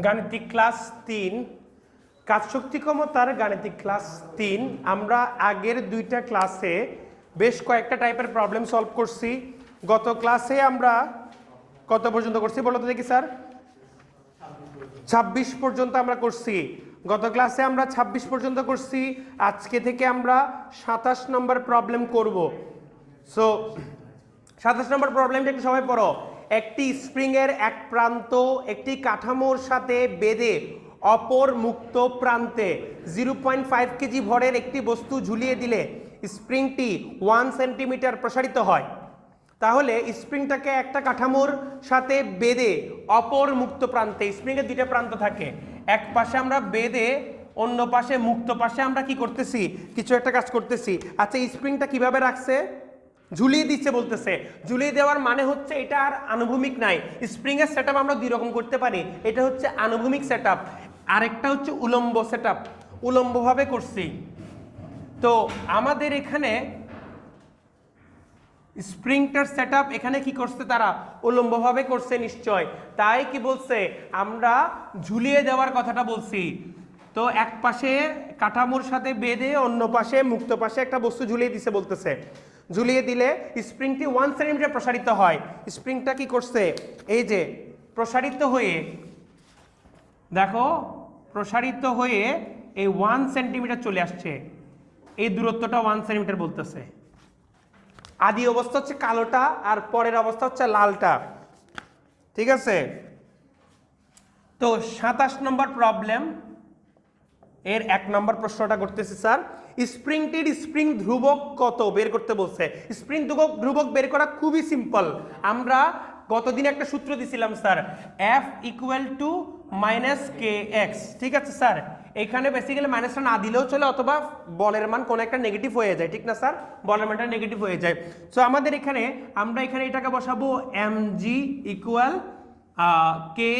গাণিতিক ক্লাস ৩ কাজ শক্তি ক্ষমতার গাণিতিক ক্লাস ৩ আমরা আগের দুইটা ক্লাসে বেশ কয়েকটা টাইপের প্রবলেম সলভ করছি। গত ক্লাসে আমরা কত পর্যন্ত করছি বলো তো দেখি স্যার? ২৬ পর্যন্ত আমরা করছি। গত ক্লাসে আমরা ২৬ পর্যন্ত করছি। আজকে থেকে আমরা ২৭ নম্বর প্রবলেম করব। সো ২৭ নম্বর প্রবলেমটা একটু সবাই পড়ো। একটি স্প্রিংয়ের এক প্রান্ত একটি কাঠামোর সাথে বেঁধে অপর মুক্ত প্রান্তে 0.5 কেজি ভরের একটি বস্তু ঝুলিয়ে দিলে স্প্রিংটি 1 সেন্টিমিটার প্রসারিত হয়। তাহলে স্প্রিংটাকে একটা কাঠামোর সাথে বেঁধে অপর মুক্ত প্রান্তে, স্প্রিংয়ের দুইটা প্রান্ত থাকে, এক পাশে আমরা বেঁধে অন্য পাশে মুক্ত পাশে আমরা কি করতেছি, কিছু একটা কাজ করতেছি। আচ্ছা, স্প্রিংটা কিভাবে রাখছে? ঝুলিয়ে দিচ্ছে বলতেছে। ঝুলিয়ে দেওয়ার মানে হচ্ছে এটা আর আনুভূমিক নাই। স্প্রিংয়ের সেটআপ আমরা দুই রকম করতে পারি। এটা হচ্ছে আনুভূমিক সেটআপ, আরেকটা হচ্ছে উলম্ব সেটআপ। উলম্বভাবে করছি। তো আমাদের এখানে স্প্রিংটার সেটআপ এখানে কি করছে, তারা উলম্বভাবে করছে নিশ্চয়। তাই কি বলছে, আমরা ঝুলিয়ে দেওয়ার কথাটা বলছি। তো এক পাশে কাঠামোর সাথে বেঁধে অন্য পাশে মুক্ত পাশে একটা বস্তু ঝুলিয়ে দিছে বলতেছে। ঝুলিয়ে দিলে স্প্রিংটি 1 সেন্টিমিটার প্রসারিত হয়। স্প্রিংটা কি করছে, এই যে প্রসারিত হয়ে, দেখো প্রসারিত হয়ে এই 1 সেন্টিমিটার চলে আসছে। এই দূরত্বটা 1 সেন্টিমিটার বলতেছে। আদি অবস্থা হচ্ছে কালোটা আর পরের অবস্থা হচ্ছে লালটা, ঠিক আছে? তো ২৭ নম্বর প্রবলেম এর ১ নম্বর প্রশ্নটা করতেছি স্যার। স্প্রিংটির স্প্রিং ধ্রুবক কত বের করতে বলছে। স্প্রিং ধ্রুবক বের করা খুবই সিম্পল। আমরা গতদিন একটা সূত্র দিছিলাম স্যার, F = -kx, ঠিক আছে স্যার? এখানে বেসিক্যালি মাইনাসটা না দিলেও চলে, অথবা বলের মান কোনো একটা নেগেটিভ হয়ে যায়, ঠিক না স্যার? বলের মানটা নেগেটিভ হয়ে যায়। সো আমাদের এখানে আমরা এখানে এটাকে বসাবো mg কে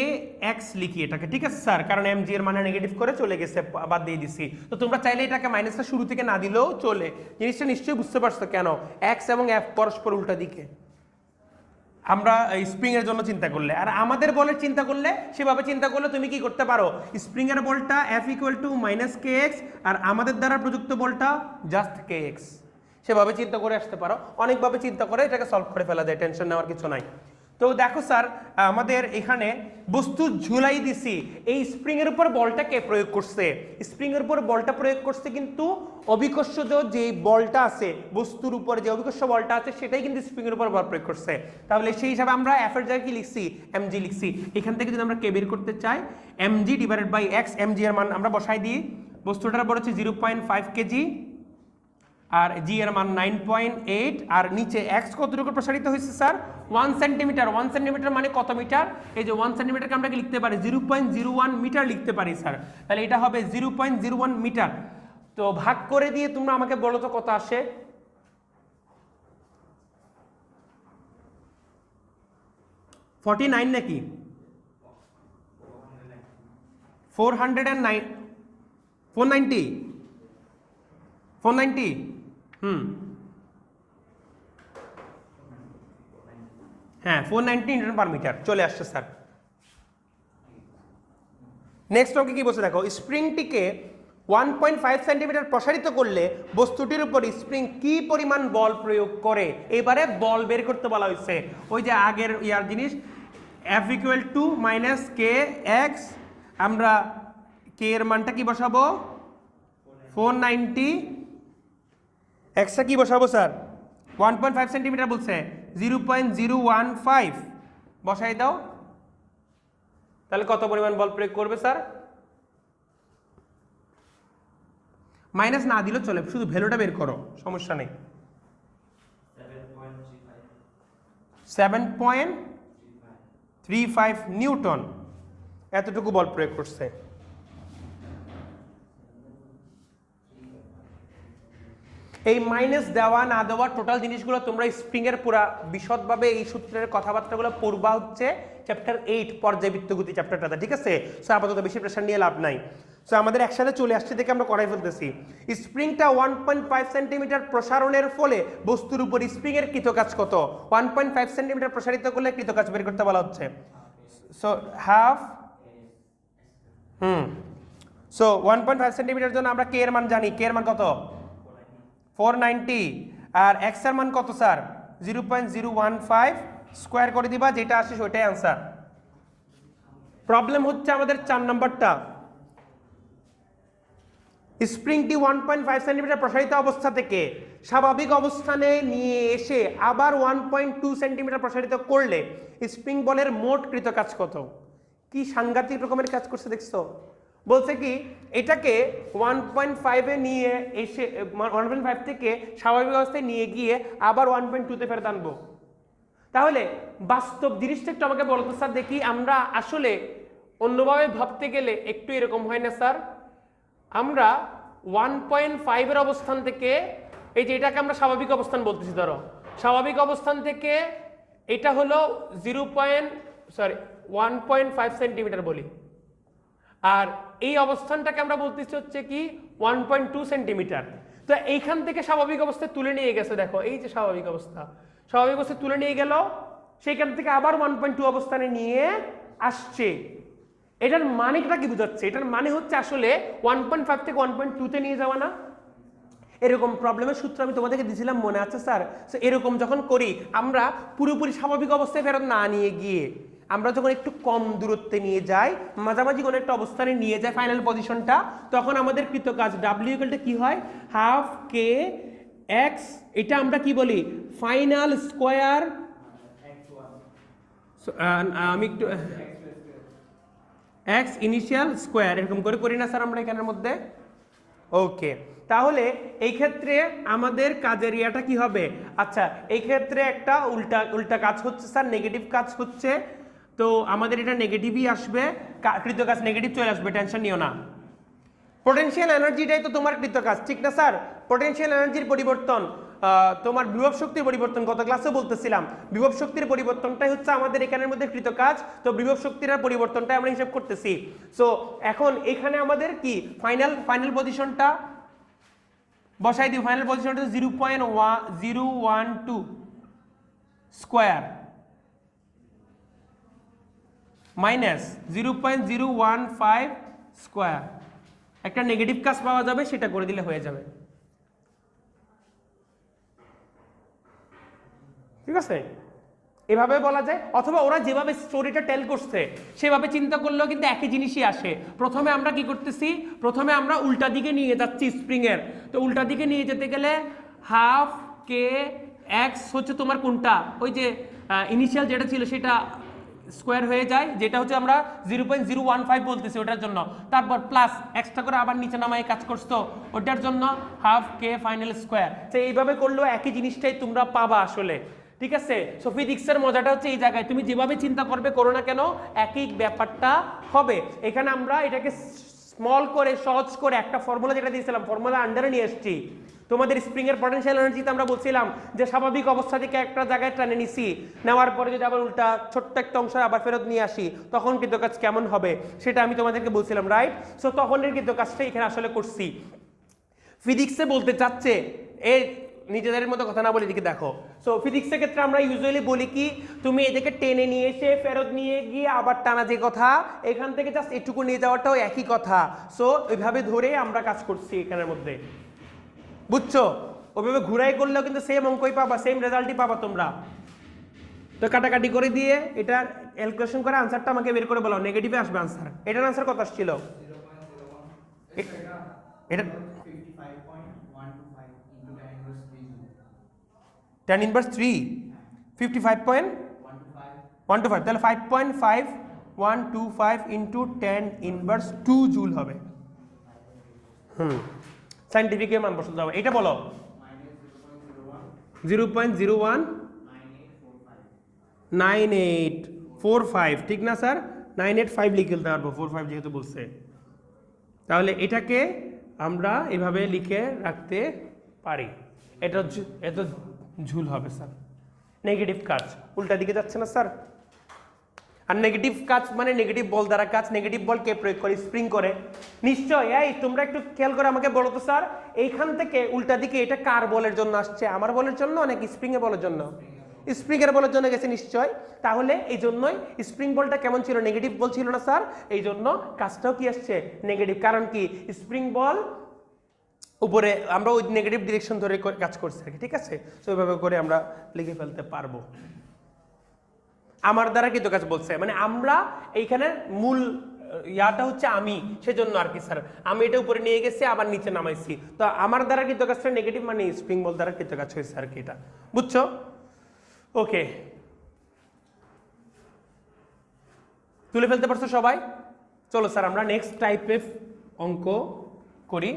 এক্স লিখি এটাকে, ঠিক আছে স্যার? কারণ mg এর মানে নেগেটিভ করে চলে গেছে, বাদ দিয়ে দিছি। তো তোমরা চাইলে এটাকে মাইনাসটা শুরু থেকে না দিলেও চলে। জিনিসটা নিশ্চয়ই বুঝতে পারছো কেন এক্স এবং এফ পরস্পর উল্টা দিকে আমরা স্প্রিং এর জন্য চিন্তা করলে। আর আমাদের বলের চিন্তা করলে, সেভাবে চিন্তা করলে তুমি কি করতে পারো, স্প্রিং এর বলটা F = -kx আর আমাদের দ্বারা প্রযুক্ত বলটা জাস্ট kx, সেভাবে চিন্তা করে আসতে পারো। অনেকভাবে চিন্তা করে এটাকে সলভ করে ফেলা যায়, টেনশন নেওয়ার কিছু নাই। তো দেখো স্যার, আমাদের এখানে বস্তু ঝুলাই দিছি, এই স্প্রিং এর উপর বলটা কে প্রয়োগ করছে? স্প্রিং এর উপর বলটা প্রয়োগ করছে কিন্তু অভিকর্ষজ যে বলটা আছে, বস্তুর উপরে যে অভিকর্ষ বলটা আছে সেটাই কিন্তু স্প্রিং এর উপর বল প্রয়োগ করছে। তাহলে সেই হিসাবে আমরা এফ এর জায়গায় কি লিখছি, mg লিখছি। এখান থেকে যদি আমরা কে বের করতে চাই, mg/x, mg এর মান আমরা বসাই দিই। বস্তুটার বড় হচ্ছে 0.5 কেজি আর জি এর মান 9.8 আর নিচে এক্স কতটুকু প্রসারিত হয়েছে স্যার? 1 সেন্টিমিটার। 1 সেন্টিমিটার মানে কত মিটার? এই যে 1 সেন্টিমিটারকে আমরা কি লিখতে পারি, 0.01 মিটার লিখতে পারি স্যার। তাহলে এটা হবে 0.01 মিটার। তো ভাগ করে দিয়ে তোমরা আমাকে বলো তো কত আসে? নাকি 409 490 490 হ্যাঁ 490 নিউটন পার মিটার চলে আসছে স্যার। নেক্সট অঙ্কে কি বলছে দেখো, স্প্রিংটিকে 1.5 সেন্টিমিটার প্রসারিত করলে বস্তুটির উপর স্প্রিং কি পরিমাণ বল প্রয়োগ করে। এবারে বল বের করতে বলা হয়েছে, ওই যে আগের ইয়ার জিনিস। F = -kx, আমরা কে এর মানটা কি বসাবো, 490, এক্সট্রা কি বসাবো স্যার? 1.5 সেন্টিমিটার বলছে, 0.015 বসাই দাও। তাহলে কত পরিমাণ বল প্রয়োগ করবে স্যার? মাইনাস না দিলেও চলে, শুধু ভ্যালুটা বের করো, সমস্যা নেই। 7.35 নিউটন এতটুকু বল প্রয়োগ করছে। এই মাইনাস দেওয়া না দেওয়া টোটাল জিনিসগুলো তোমরা স্প্রিং এর পুরা বিশদভাবে এই সূত্রের কথাবার্তাগুলো পড়বা হচ্ছে চ্যাপ্টার 8 পর্যায়বৃত্ত গতি চ্যাপ্টারটাতে, ঠিক আছে? সো আপাতত বেশি প্রেশার নিয়ে লাভ নাই। সো আমাদের একসাথে চলে আসছে দেখে আমরা করাই ফেলতেছি। স্প্রিংটা 1.5 সেন্টিমিটার প্রসারণের ফলে বস্তুর উপর স্প্রিং এর কৃতকাজ কত? 1.5 সেন্টিমিটার প্রসারিত করলে কৃতকাজ বের করতে বলা হচ্ছে। সো হাফ সো 1.5 সেন্টিমিটার জন্য আমরা কে এর মান জানি, কে এর মান কত 490, আর এক্স এর মান কত স্যার 0.015 স্কোয়ার করে দিবা, যেটা আসে সেটাই অ্যান্সার। প্রবলেম হচ্ছে আমাদের 4 নম্বরটা, স্প্রিংটি 1.5 সেন্টিমিটার প্রসারিত অবস্থা থেকে স্বাভাবিক অবস্থানে নিয়ে এসে আবার 1.2 সেন্টিমিটার প্রসারিত করলে স্প্রিং বলের মোট কৃত কাজ কত। কি সাংঘাতিক রকমের কাজ করছে দেখছো, বলছে কি এটাকে 1.5 এ নিয়ে এসে 1.5 থেকে স্বাভাবিক অবস্থায় নিয়ে গিয়ে আবার 1.2 তে ফেরত আনবো। তাহলে বাস্তব জিনিসটা একটু আমাকে বলতো স্যার দেখি, আমরা আসলে অন্যভাবে ভাবতে গেলে একটু এরকম হয় না স্যার, আমরা 1.5 এর অবস্থান থেকে এই যে এটাকে আমরা স্বাভাবিক অবস্থান বলতেছি, ধরো স্বাভাবিক অবস্থান থেকে এটা হলো 1.5 সেন্টিমিটার বলি, আর এই অবস্থানটাকে আমরা বলতেছি হচ্ছে কি 1.2 সেন্টিমিটার। তো এইখান থেকে স্বাভাবিক অবস্থায় তুলে নিয়ে গেছে, দেখো এই যে স্বাভাবিক অবস্থায় তুলে নিয়ে গেল, সেইখান থেকে আবার 1.2 অবস্থানে নিয়ে আসছে। এটার মানেটা কি বোঝাচ্ছে, এটার মানে হচ্ছে আসলে 1.5 থেকে 1.2 তে নিয়ে যাওয়া না। এরকম প্রবলেমের সূত্র আমি তোমাদেরকে দিয়েছিলাম, মনে আছে স্যার? এরকম যখন করি আমরা পুরোপুরি স্বাভাবিক অবস্থায় ফেরত না নিয়ে গিয়ে আমরা যখন একটু কম দূরত্বে নিয়ে যাই, মাঝামাঝি কোনো একটা অবস্থানে নিয়ে যায় ফাইনাল পজিশনটা, তখন আমাদের কৃত কাজ ডাব্লিউ ইকুয়াল টু কি হয়, হাফ কে এক্স, এটা আমরা কি বলি ফাইনাল স্কোয়ার, আমি একটু এক্স ইনিশিয়াল স্কোয়ার এরকম করে করি না স্যার আমরা এখানের মধ্যে। ওকে, তাহলে এই ক্ষেত্রে আমাদের কাজের ইয়াটা কি হবে, আচ্ছা এই ক্ষেত্রে একটা উল্টা কাজ হচ্ছে স্যার, নেগেটিভ কাজ হচ্ছে, তো আমাদের এটা নেগেটিভই আসবে, কৃত কাজ নেগেটিভ চলে আসবে, টেনশন নিও না। পোটেনশিয়াল এনার্জিটাই তো তোমার কৃত কাজ, ঠিক না স্যার? পোটেনশিয়াল এনার্জির পরিবর্তন, তোমার বিভব শক্তির পরিবর্তন, গত ক্লাসে বলতেছিলাম বিভব শক্তির পরিবর্তনটাই হচ্ছে আমাদের এখানের মধ্যে কৃত কাজ, তো বিভব শক্তির পরিবর্তনটাই আমরা হিসাব করতেছি। সো এখন এখানে আমাদের কি ফাইনাল পজিশনটা বসাই দিই, ফাইনাল পজিশনটা 0.012 স্কোয়ার মাইনাস 0.015 স্কোয়ার, একটা নেগেটিভ কাজ পাওয়া যাবে, সেটা করে দিলে হয়ে যাবে, ঠিক আছে? এভাবে বলা যায়, অথবা ওরা যেভাবে স্টোরিটা টেল করছে সেভাবে চিন্তা করলেও কিন্তু একই জিনিসই আসে। প্রথমে আমরা কি করতেছি, প্রথমে আমরা উল্টা দিকে নিয়ে যাচ্ছি স্প্রিং এর, তো উল্টা দিকে নিয়ে যেতে গেলে হাফ কে এক্স হচ্ছে তোমার কোনটা, ওই যে ইনিশিয়াল যেটা ছিল সেটা স্কোয়ার হয়ে যায়, যেটা হচ্ছে আমরা 0.015 বলতেছি ওটার জন্য, তারপর প্লাস এক্সট্রা করে আবার নিচে নামায় কাজ করছো ওটার জন্য হাফ কে ফাইনাল স্কোয়ার। তো এইভাবে করলেও একই জিনিসটাই তোমরা পাবা আসলে, ঠিক আছে? সো ফিজিক্সের মজাটা হচ্ছে এই জায়গায়, তুমি যেভাবে চিন্তা করবে করো না কেন একই ব্যাপারটা হবে। এখানে আমরা এটাকে স্মল করে সহজ করে একটা ফর্মুলা যেটা দিয়েছিলাম, ফর্মুলা আন্ডারে নিয়ে এসেছি। তোমাদের স্প্রিং এর পটেনশিয়াল এনার্জিতে আমরা বলছিলাম যে স্বাভাবিক অবস্থা থেকে একটা জায়গায় টানে নিছি, নেওয়ার পরে যদি আবার উল্টা ছোট্ট একটা অংশ আবার ফেরত নিয়ে আসি তখন কৃত কাজ কেমন হবে সেটা আমি তোমাদেরকে বলছিলাম, রাইট? সো তখনের কৃত কাজটা এখানে আসলে করছি। ফিজিক্সে বলতে চাচ্ছে এই নিজেদের মতো কথা না বলে এদিকে দেখো। সো ফিজিক্সের ক্ষেত্রে আমরা ইউজুয়ালি বলি কি, তুমি এদিকে টেনে নিয়ে এসে ফেরত নিয়ে গিয়ে আবার টানা, যে কথা এখান থেকে জাস্ট এটুকু নিয়ে যাওয়াটাও একই কথা। সো ওইভাবে ধরে আমরা কাজ করছি এখানের মধ্যে, বুঝছো? ওইভাবে ঘুরাই করলেও কিন্তু সেম অঙ্কই পাবা, সেম রেজাল্টই পাবা তোমরা। তো কাটাকাটি করে দিয়ে এটা ক্যালকুলেশন করে আনসারটা আমাকে বের করে বলো, নেগেটিভে আসবে আনসার। এটার আনসার কত আসছিল? এটা 10 ইনভার্স 3 55.125, তাহলে 5.5125 ইন্টু 10 ইনভার্স 2 জুল হবে। সাইন্টিফিক মান বসাতে হবে, এটা বলো 0.019845, ঠিক না স্যার? 985 লিখে ফেলতে পারবো, 45 যেহেতু বলছে। তাহলে এটাকে আমরা এভাবে লিখে রাখতে পারি, এটা ঝুল হবে স্যার। নেগেটিভ কাজ উল্টা দিকে যাচ্ছে না স্যার? আর নেগেটিভ কাজ মানে নেগেটিভ বল দ্বারা কাজ, নেগেটিভ বল কে প্রয়োগ করে? স্প্রিং করে। নিশ্চয়, এই তোমরা একটু খেয়াল করে আমাকে বলো তো স্যার, এইখান থেকে উল্টা দিকে এটা কার বলের জন্য আসছে? আমার বলের জন্য নাকি স্প্রিং এর বলের জন্য? স্প্রিং এর বলের জন্য গেছে নিশ্চয়, তাহলে এই জন্যই স্প্রিং বলটা কেমন ছিল, নেগেটিভ বল ছিল না স্যার, এই জন্য কাজটাও কি আসছে নেগেটিভ। কারণ কি স্প্রিং বল উপরে আমরা ওই নেগেটিভ ডিরেকশন ধরে কাজ করছি আর কি, ঠিক আছে। তো ওইভাবে করে আমরা লিখে ফেলতে পারবো। আমার দ্বারা কিন্তু কাজ বলছে, মানে আমরা এইখানে মূল ইয়াটা হচ্ছে আমি, সেজন্য আর কি স্যার আমি এটা উপরে নিয়ে গেছি আবার নিচে নামাইছি, তো আমার দ্বারা কিন্তু কাজটা নেগেটিভ, মানে স্প্রিং বল দ্বারা কিন্তু কাজ হয়েছে আর কি, এটা বুঝছো? ওকে, তুলে ফেলতে পারছো সবাই? চলো স্যার আমরা নেক্সট টাইপের অঙ্ক করি।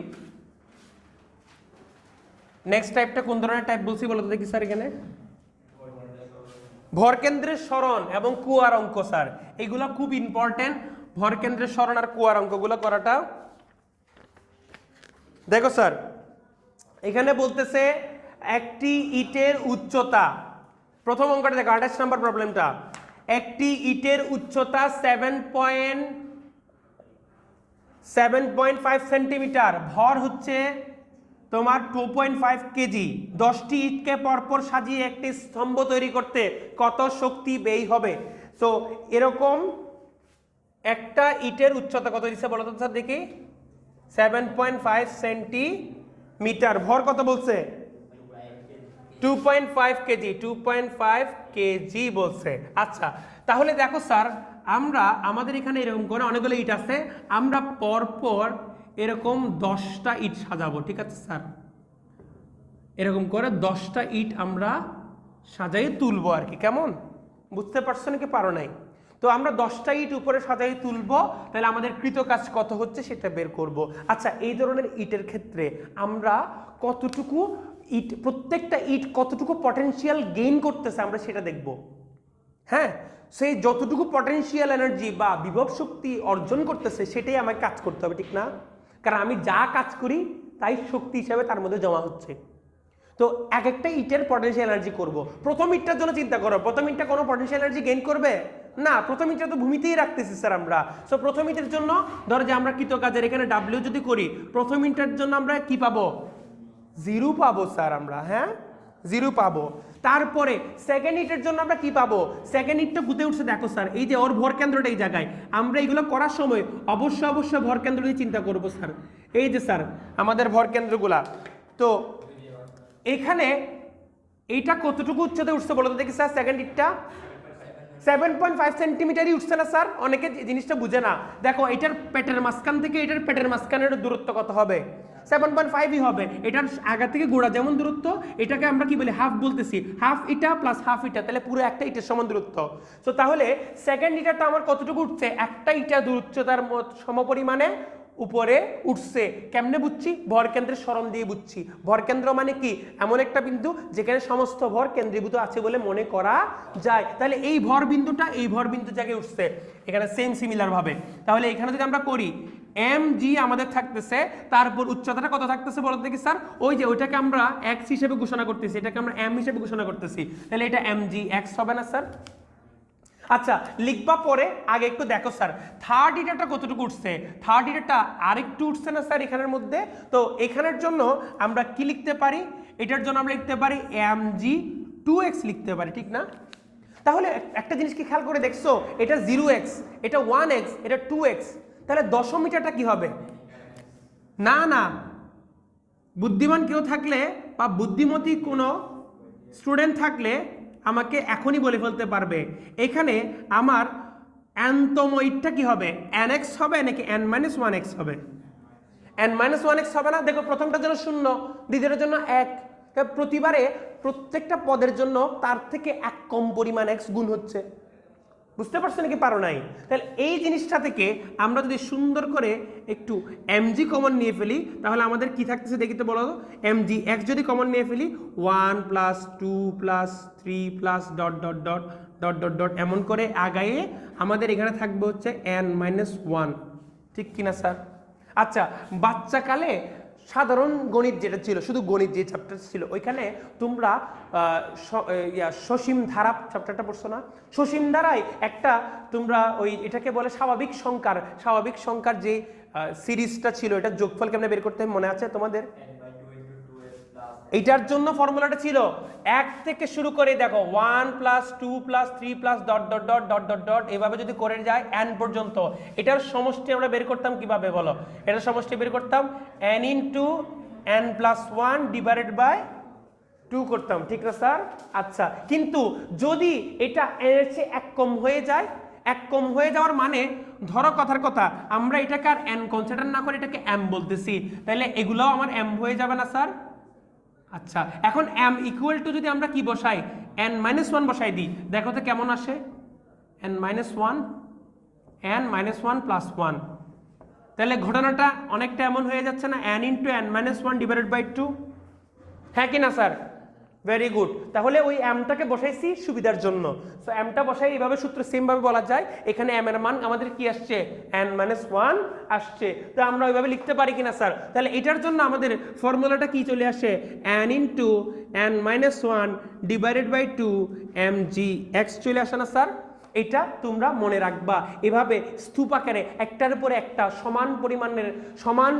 নেক্সট টাইপটা কোন ধরনের টাইপ বলছি বলো তো দেখি স্যার। এখানে ভরকেন্দ্রের সরণ এবং কুয়ার অঙ্ক স্যার, এগুলো খুব ইম্পর্টেন্ট। ভরকেন্দ্রের সরণ আর কুয়ার অঙ্কগুলো করাটা। দেখো স্যার এখানে বলতেছে একটি ইটের উচ্চতা, প্রথম অঙ্কটা দেখো 28 নম্বর প্রবলেমটা, একটি ইটের উচ্চতা 7.5 সেন্টিমিটার, ভর হচ্ছে তোমার 2.5 কেজি, 10টি ইটকে পরপর সাজিয়ে একটি স্তম্ভ তৈরি করতে কত শক্তি ব্যয় হবে? তো এরকম একটা ইটের উচ্চতা কত দিচ্ছে বলো তো স্যার দেখি, 7.5 সেন্টিমিটার, ভর কত বলছে 2.5 কেজি, 2.5 কেজি বলছে। আচ্ছা তাহলে দেখো স্যার আমরা আমাদের এখানে এরকম করে অনেকগুলো ইট আছে, আমরা পরপর এরকম 10টা ইট সাজাবো, ঠিক আছে স্যার, এরকম করে 10টা ইট আমরা সাজাই তুলবো আর কি, কেমন বুঝতে পারছো নাকি পারো নাই? তো আমরা 10টা ইট উপরে সাজাই তুলবো, তাহলে আমাদের কৃত কাজ কত হচ্ছে সেটা বের করব। আচ্ছা এই ধরনের ইটের ক্ষেত্রে আমরা কতটুকু ইট, প্রত্যেকটা ইট কতটুকু পটেনশিয়াল গেইন করতেছে আমরা সেটা দেখব। হ্যাঁ, সেই যতটুকু পটেনশিয়াল এনার্জি বা বিভব শক্তি অর্জন করতেছে সেটাই আমাকে কাজ করতে হবে, ঠিক না? কারণ আমি যা কাজ করি তাই শক্তি হিসাবে তার মধ্যে জমা হচ্ছে। তো এক একটা ইটের পটেনশিয়াল এনার্জি করব। প্রথম ইটটার জন্য চিন্তা করো, প্রথম ইটটা কোনো পটেনশিয়াল এনার্জি গেইন করবে না, প্রথম ইটটা তো ভূমিতেই রাখতেছি স্যার আমরা। সো প্রথম ইটের জন্য ধরো যে আমরা কৃত কাজের এখানে ডাব্লিউ যদি করি, প্রথম ইটের জন্য আমরা কি পাবো, 0 পাবো স্যার আমরা, হ্যাঁ 0 পাবো। তারপরে সেকেন্ড ইটের জন্য আমরা কি পাবো, সেকেন্ড ইটটা গুতে উঠছে, দেখো স্যার এই যে ওর ভর কেন্দ্রটা এই জায়গায়, আমরা এগুলো করার সময় অবশ্যই ভর কেন্দ্র নিয়ে চিন্তা করবো স্যার। এই যে স্যার আমাদের ভর কেন্দ্রগুলা, তো এখানে এইটা কতটুকু উচ্চতায় উঠছে বলো তো দেখি স্যার, সেকেন্ড ইটটা 7.5 সেন্টিমিটারই উঠছে না স্যার? অনেকে জিনিসটা বুঝে না, দেখো এটার পেটের মাঝখান থেকে এটার পেটের মাঝখানের দূরত্ব কত হবে, 7.5ই হবে। এটার আগা থেকে গোড়া যেমন দূরত্ব, এটাকে আমরা কি বলি হাফ বলতেছি, হাফ ইটা প্লাস হাফ ইটা, তাহলে পুরো একটা ইটের সমান দূরত্ব। তো তাহলে সেকেন্ড ইটারটা আমার কতটুকু উঠছে, একটা ইটা উচ্চতার সমপরিমাণে উপরে উঠছে। কেমনে বুঝছি, ভরকেন্দ্রের সরণ দিয়ে বুঝছি। ভরকেন্দ্র মানে কি, এমন একটা বিন্দু যেখানে সমস্ত ভর কেন্দ্রীভূত আছে বলে মনে করা যায়। তাহলে এই ভর বিন্দুটা এই ভর বিন্দু জায়গায় উঠছে, এখানে সেম সিমিলার ভাবে। তাহলে এখানে যদি আমরা করি এম জি আমাদের থাকতেছে, তারপর উচ্চতাটা কত থাকতেছে বলতে দেখি স্যার, ওই যে ওইটাকে আমরা এক্স হিসেবে ঘোষণা করতেছি, এটাকে আমরা এম হিসেবে ঘোষণা করতেছি, তাহলে এটা এম জি এক্স হবে না স্যার? আচ্ছা লিখবা পরে, আগে একটু দেখো স্যার থার্ড ইটারটা কতটুকু উঠছে, থার্ড ইটারটা আরেকটু উঠছে না স্যার এখানের মধ্যে? তো এখানের জন্য আমরা কি লিখতে পারি, এটার জন্য আমরা লিখতে পারি mg 2x লিখতে পারি, ঠিক না? তাহলে একটা জিনিস কি খেয়াল করে দেখছো, এটা 0x, এটা 1x, এটা 2x, তাহলে দশম ইটারটা কি হবে? না না, বুদ্ধিমান কেউ থাকলে বা বুদ্ধিমতী কোনো স্টুডেন্ট থাকলে আমাকে এখনই বলে ফেলতে পারবে, এখানে আমার nতম ইটটা কি হবে, nx হবে নাকি n-1x হবে? n-1x হবে না? দেখো প্রথমটার জন্য 0, দ্বিতীয়টার জন্য 1, প্রতিবারে প্রত্যেকটা পদের জন্য তার থেকে 1 কম পরিমাণ x গুণ হচ্ছে। বুঝতে পারছো নাকি পারো নাই? তাহলে এই জিনিসটা থেকে আমরা যদি সুন্দর করে একটু mg কমন নিয়ে ফেলি, তাহলে আমাদের কি থাকতেছে দেখি তো বলো, mg x যদি কমন নিয়ে ফেলি 1 + 2 + 3 + dot dot dot dot dot dot এমন করে আগায়ে আমাদের এখানে থাকবে হচ্ছে n-1, ঠিক কিনা স্যার? আচ্ছা বাচ্চাকালে সাধারণ গণিত যেটা ছিল, শুধু গণিত যে চ্যাপ্টার ছিল, ওইখানে তোমরা সসীম ধারা চ্যাপ্টারটা পড়ছো না? সসীম ধারায় একটা তোমরা ওই এটাকে বলে স্বাভাবিক সংখ্যার যে সিরিজটা ছিল, এটা যোগফল কেমনে বের করতে মনে আছে তোমাদের? এইটার জন্য ফর্মুলাটা ছিল 1 থেকে শুরু করে দেখো 1 plus 2 plus 3 plus dot dot dot dot dot dot এভাবে যদি করে যায় n পর্যন্ত, এটার সমষ্টি আমরা বের করতাম কিভাবে বলো? এটার সমষ্টি বের করতাম n into n plus 1 divided by 2 করতাম, ঠিক না স্যার? আচ্ছা, কিন্তু যদি এটা n এর চেয়ে 1 কম হয়ে যায়, 1 কম হয়ে যাওয়ার মানে ধরো কথার কথা আমরা এটাকে আর n কনসিডার না করে এটাকে m বলতেছি, তাহলে এগুলোও আমার m হয়ে যাবে না স্যার? আচ্ছা, এখন m ইকুয়াল টু যদি আমরা কি বসাই n মাইনাস 1 বসাই দিই, দেখো তো কেমন আসে, n minus 1 n minus 1 plus 1, তাহলে ঘটনাটা অনেকটা এমন হয়ে যাচ্ছে না, n into n minus 1 divided by 2, হ্যাঁ কি না স্যার? ভেরি গুড, তাহলে ওই এমটাকে বসাইছি সুবিধার জন্য। সো এমটা বসাই এইভাবে সূত্র সেম ভাবে বলা যায়, এখানে এম এর মান আমাদের কি আসছে n মাইনাস 1 আসছে, তো আমরা ওইভাবে লিখতে পারি কিনা স্যার? তাহলে এটার জন্য আমাদের ফর্মুলাটা কি চলে আসে, n into n minus 1 divided by 2 mg x চলে আসে না স্যার? এটা তোমরা মনে রাখবা, এভাবে স্তূপ আকারে একটার উপরে একটা সমান পরিমাণের, সমান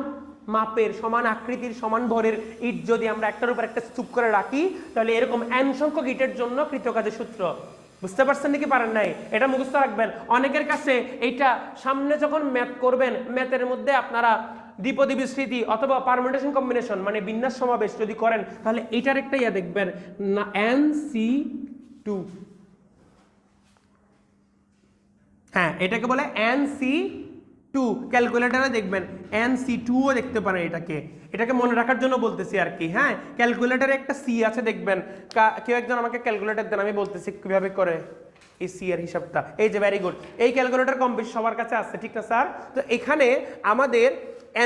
মাপের, সমান আকৃতির, সমান ভরের ইট যদি আমরা একটার উপর একটা স্তূপ করে রাখি, তাহলে এরকম n সংখ্যক ইটের জন্য কৃতকাজের সূত্র। বুঝতে পারছেন নাকি পারেন নাই? এটা মুখস্থ রাখবেন। অনেকের কাছে এইটা সামনে যখন ম্যাথ করবেন, ম্যাথের মধ্যে আপনারা দ্বিপদী বিস্তৃতি অথবা পারমুটেশন কম্বিনেশন মানে বিন্যাস সমাবেশ যদি করেন, তাহলে এইটার একটা ইয়া দেখবেন না, NC2, হ্যাঁ এটাকে বলে NC2, ক্যালকুলেটারে দেখবেন NC2ও দেখতে পারেন এটাকে মনে রাখার জন্য বলতেছি আর কি। হ্যাঁ, ক্যালকুলেটারে একটা সি আছে দেখবেন, কেউ একজন আমাকে ক্যালকুলেটর দেন, আমি বলতেছি কিভাবে করে এই সি এর হিসাবটা। এই যে ভেরি গুড, এই ক্যালকুলেটর কম বেশি সবার কাছে আছে, ঠিক না স্যার? তো এখানে আমাদের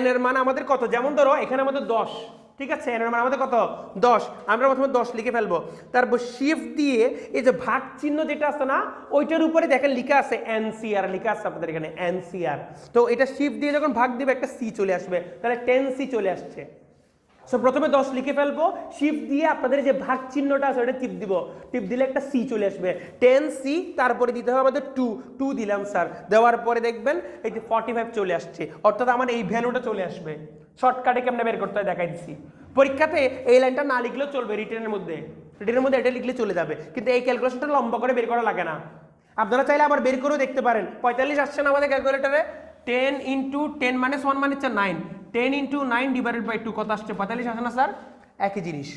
n এর মান আমাদের কত, যেমন ধরো এখানে আমাদের 10, ঠিক আছে, n এর মান আমাদের কত 10, আমরা প্রথমে 10 লিখে ফেলবো, তারপর শিফট দিয়ে এই যে ভাগ চিহ্ন যেটা আছে না ওইটার উপরে দেখেন লেখা আছে NCR, লেখা আছে আপনাদের এখানে NCR, তো এটা শিফট দিয়ে যখন ভাগ দিবে একটা সি চলে আসবে, তাহলে 10C চলে আসছে। সো প্রথমে 10 লিখে ফেলবো, শিফট দিয়ে আপনাদের যে ভাগ চিহ্নটা আছে ওটা টিপ দিব, টিপ দিলে একটা সি চলে আসবে 10C, তারপরে দিতে হবে আমাদের 2 দিলাম স্যার, দেওয়ার পরে দেখবেন এই যে 45 চলে আসছে, অর্থাৎ আমার এই ভ্যালুটা চলে আসবে। শর্টকাটে কেমনে বের করতে হয় দেখাই দিচ্ছি। পরীক্ষাতে এই লাইনটা না লিখলেও চলবে, রিটেনের মধ্যে এটা লিখলে চলে যাবে, কিন্তু এই ক্যালকুলেশনটা লম্বা করে বের করা লাগে না। আপনারা চাইলে আবার বের করেও দেখতে পারেন। 45 আসছে না আমাদের ক্যালকুলেটারে, 10 ইন্টু 10 মাইনাস 1 মানে হচ্ছে 9, 10 ইন্টু 9 ডিভাইডেড বাই 2 কত আসছে, 45 আসে না স্যার? একই জিনিস,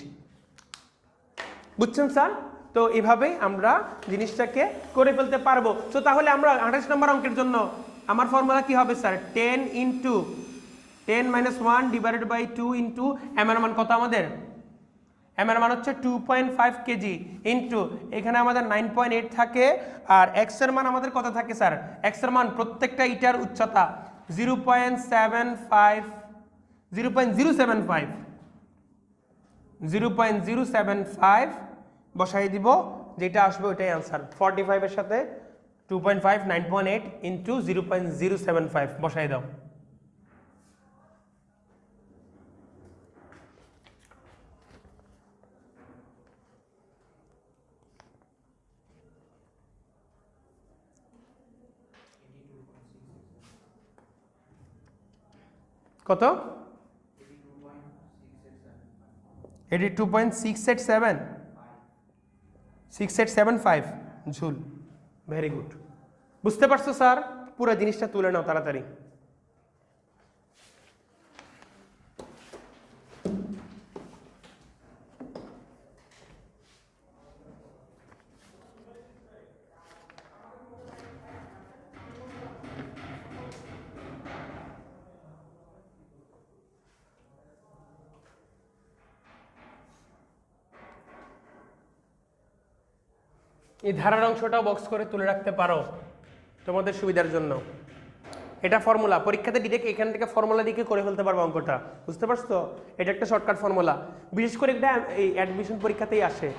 বুঝছেন স্যার? তো এভাবেই আমরা জিনিসটাকে করে ফেলতে পারবো। তো তাহলে আমরা 28 নম্বর অঙ্কের জন্য আমার ফর্মুলা কি হবে sir, 10 into 10 minus 1 divided by 2 into M এর মান কত আমাদের, এম এর মান হচ্ছে 2.5 কেজি ইন্টু এখানে আমাদের 9.8 থাকে, আর এক্স এর মান আমাদের কত থাকে স্যার? এক্স এর মান প্রত্যেকটা ইটার উচ্চতা 0.075 বসাই দিব, যেটা আসবে ওইটাই আনসার। 45 এর সাথে 2.5 9.8 ইন্টু 0.075 বসাই দাও। কত? 82.687 ঝুল। ভেরি গুড, বুঝতে পারছো স্যার? পুরো জিনিসটা তুলে নাও তাড়াতাড়ি। এই ধারার অংশটাও বক্স করে তুলে রাখতে পারো তোমাদের সুবিধার জন্য। এটা ফর্মুলা, পরীক্ষাতে ডিরেক্ট এখান থেকে ফর্মুলা দিকে করে ফেলতে পারবো অঙ্কটা, বুঝতে পারছো? এটা একটা শর্টকাট ফর্মুলা, বিশেষ করে এটা এই অ্যাডমিশন পরীক্ষাতেই আসে।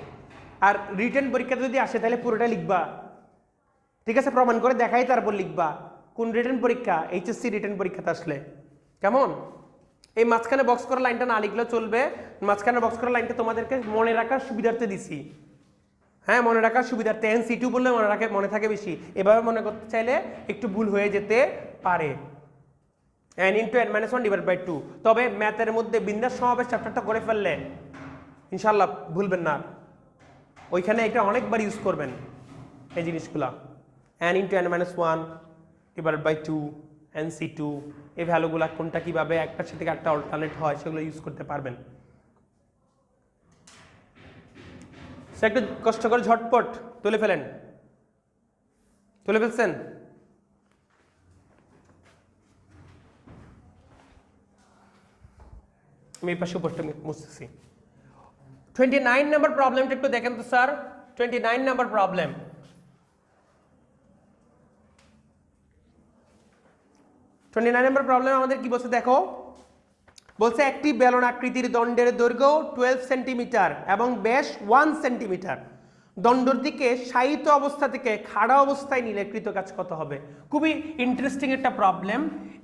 আর রিটেন পরীক্ষাতে যদি আসে তাহলে পুরোটা লিখবা, ঠিক আছে? প্রমাণ করে দেখাই তারপর লিখবা। কোন রিটেন পরীক্ষা? HSC রিটেন পরীক্ষাতে আসলে। কেমন? এই মাঝখানে বক্স করা লাইনটা না লিখলেও চলবে, মাঝখানে বক্স করা লাইনটা তোমাদেরকে মনে রাখার সুবিধার্থে দিছি। হ্যাঁ, মনে রাখার সুবিধার্থে NC2 বললে মনে থাকে বেশি, এভাবে মনে করতে চাইলে একটু ভুল হয়ে যেতে পারে। n into n minus 1 divide by 2। তবে ম্যাথের মধ্যে বিন্যাস সমাবেশ চ্যাপ্টারটা করে ফেললে ইনশাল্লাহ ভুলবেন না। ওইখানে এটা অনেকবার ইউজ করবেন এই জিনিসগুলা। n into n minus one divided by two nc2, এই ভ্যালুগুলা কোনটা কিভাবে একটার সাথে একটা অল্টারনেট হয় সেগুলো ইউজ করতে পারবেন। সে একটু কষ্ট করে ঝটপট তুলে ফেলেন। তুলে ফেলছেন? আমি এই পাশে উপরটা মুছতেছি। 29 নাম্বার প্রবলেমটা একটু দেখেন তো sir. 29 number problem. 29 number problem আমাদের কি বলছে দেখো। বলছে একটি বেলন আকৃতির দণ্ডের দৈর্ঘ্য 12 সেন্টিমিটার এবং ব্যাস 1 সেন্টিমিটার। দণ্ডটিকে শায়িত অবস্থা থেকে খাড়া অবস্থায় নিলে কৃতকাজ কত হবে? খুবই ইন্টারেস্টিং একটা প্রবলেম।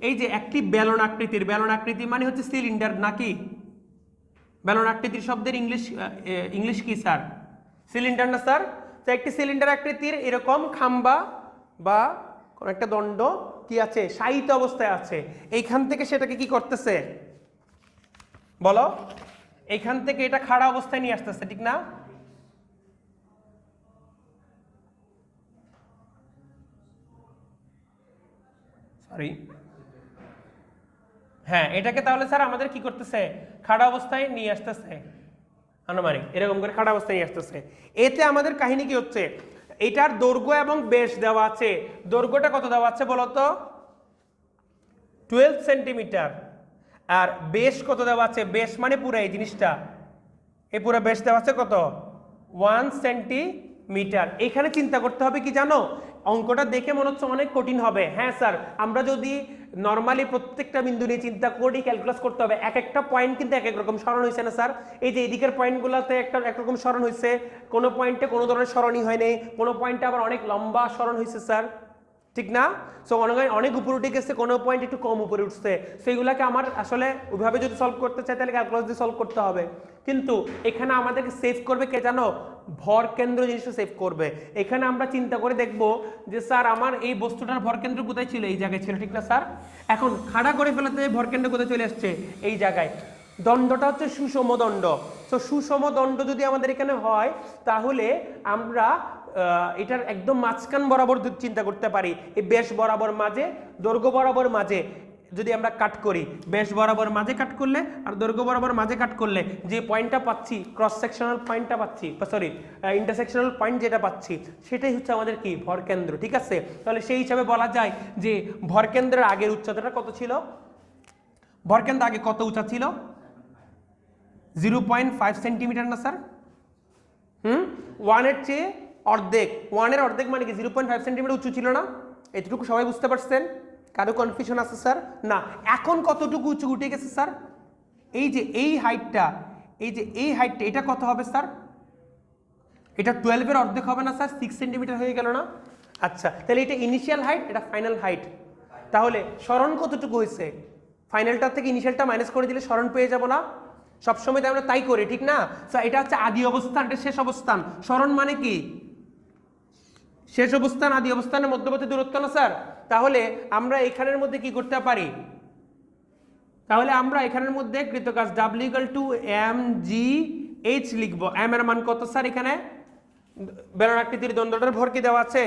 এই যে একটি বেলন আকৃতির, বেলন আকৃতি মানে হচ্ছে সিলিন্ডার নাকি? বেলন আকৃতির শব্দের ইংলিশ কি স্যার? সিলিন্ডার না স্যার? তো একটি সিলিন্ডার আকৃতির এরকম খাম্বা বা কোন একটা দণ্ড কি আছে, শায়িত অবস্থায় আছে। এইখান থেকে সেটাকে কি করতেছে বলো? এইখান থেকে এটা খাড়া অবস্থায় নিয়ে আসতেছে, ঠিক না? সরি, হ্যাঁ, এটাকে তাহলে স্যার আমাদের কি করতেছে? খাড়া অবস্থায় নিয়ে আসতেছে, আনুমানিক এরকম করে খাড়া অবস্থায় নিয়ে আসতেছে। এতে আমাদের কাহিনী কি হচ্ছে? এটার দৈর্ঘ্য এবং ব্যাস দেওয়া আছে। দৈর্ঘ্যটা কত দেওয়া আছে বলতো? 12 সেন্টিমিটার। আর ব্যাস কত দেওয়া আছে? ব্যাস মানে পুরো এই জিনিসটা, এই পুরো ব্যাস দেওয়া আছে কত? 1 সেন্টিমিটার। এখানে চিন্তা করতে হবে কি জানো? অঙ্কটা দেখে মনে হচ্ছে অনেক কঠিন হবে। হ্যাঁ স্যার, আমরা যদি নর্মালি প্রত্যেকটা বিন্দু নিয়ে চিন্তা করি, ক্যালকুলাস করতে হবে। এক একটা পয়েন্ট কিন্তু এক এক রকম সরণ হয়েছে না স্যার? এই যে এদিকের পয়েন্টগুলোতে একটা একরকম সরণ হয়েছে, কোনো পয়েন্টে কোনো ধরনের সরণই হয়নি, কোনো পয়েন্টে আবার অনেক লম্বা সরণ হয়েছে স্যার, ঠিক না? সো অনেক উপরে উঠে গেছে, কোনো পয়েন্ট একটু কম উপরে উঠছে। সো এইগুলাকে আমার আসলে ওইভাবে যদি সলভ করতে চাই তাহলে ক্যালকুলাস দিয়ে সলভ করতে হবে। কিন্তু এখানে আমাদেরকে সেভ করবে কে জানো? ভর কেন্দ্র জিনিসটা সেভ করবে। এখানে আমরা চিন্তা করে দেখব যে স্যার আমার এই বস্তুটার ভর কেন্দ্র কোথায় ছিল? এই জায়গায় ছিল, ঠিক না স্যার? এখন খাড়া করে ফেলাতে ভর কেন্দ্র কোথায় চলে আসছে? এই জায়গায়। দণ্ডটা হচ্ছে সুষম দণ্ড। তো সুষম দণ্ড যদি আমাদের এখানে হয় তাহলে আমরা এটার একদম মাঝখান বরাবর চিন্তা করতে পারি। এই ব্যাস বরাবর মাঝে, দৈর্ঘ্য বরাবর মাঝে যদি আমরা কাট করি, ব্যাস বরাবর মাঝে কাট করলে আর দৈর্ঘ্য বরাবর মাঝে কাট করলে যে পয়েন্টটা পাচ্ছি, ক্রস সেকশনাল পয়েন্টটা পাচ্ছি, সরি ইন্টারসেকশনাল পয়েন্ট যেটা পাচ্ছি, সেটাই হচ্ছে আমাদের কি? ভরকেন্দ্র, ঠিক আছে? তাহলে সেই হিসাবে বলা যায় যে ভরকেন্দ্রের আগের উচ্চতাটা কত ছিল? ভরকেন্দ্র আগে কত উঁচা ছিল? 0.5 সেন্টিমিটার না স্যার? 1-এর চেয়ে অর্ধেক। 1-এর অর্ধেক মানে কি? 0.5 সেন্টিমিটার উঁচু ছিল না? এতটুকু সবাই বুঝতে পারছেন? কারো কনফিউশন আছে স্যার? না। এখন কতটুকু উঁচু উঠে গেছে স্যার? এই যে এই হাইটটা, এই যে এই হাইটটা, এটা কত হবে স্যার? এটা 12-এর অর্ধেক হবে না স্যার? 6 সেন্টিমিটার হয়ে গেল না? আচ্ছা, তাহলে এটা ইনিশিয়াল হাইট, এটা ফাইনাল হাইট। তাহলে সরণ কতটুকু হয়েছে? ফাইনালটা থেকে ইনিশিয়ালটা মাইনাস করে দিলে সরণ পেয়ে যাব না? সবসময় আমরা তাই করি, ঠিক না? এটা হচ্ছে আদি অবস্থান, এটা শেষ অবস্থান। সরণ মানে কি? শেষ অবস্থান আদি অবস্থানের মধ্যবর্তী দূরত্ব না স্যার? তাহলে আমরা এখানের মধ্যে কি করতে পারি? তাহলে আমরা এখানের মধ্যে কৃতকাজ W=mgh লিখব। m এর মান কত স্যার? এখানে বেলন আকৃতির দণ্ডটার ভর কি দেওয়া আছে?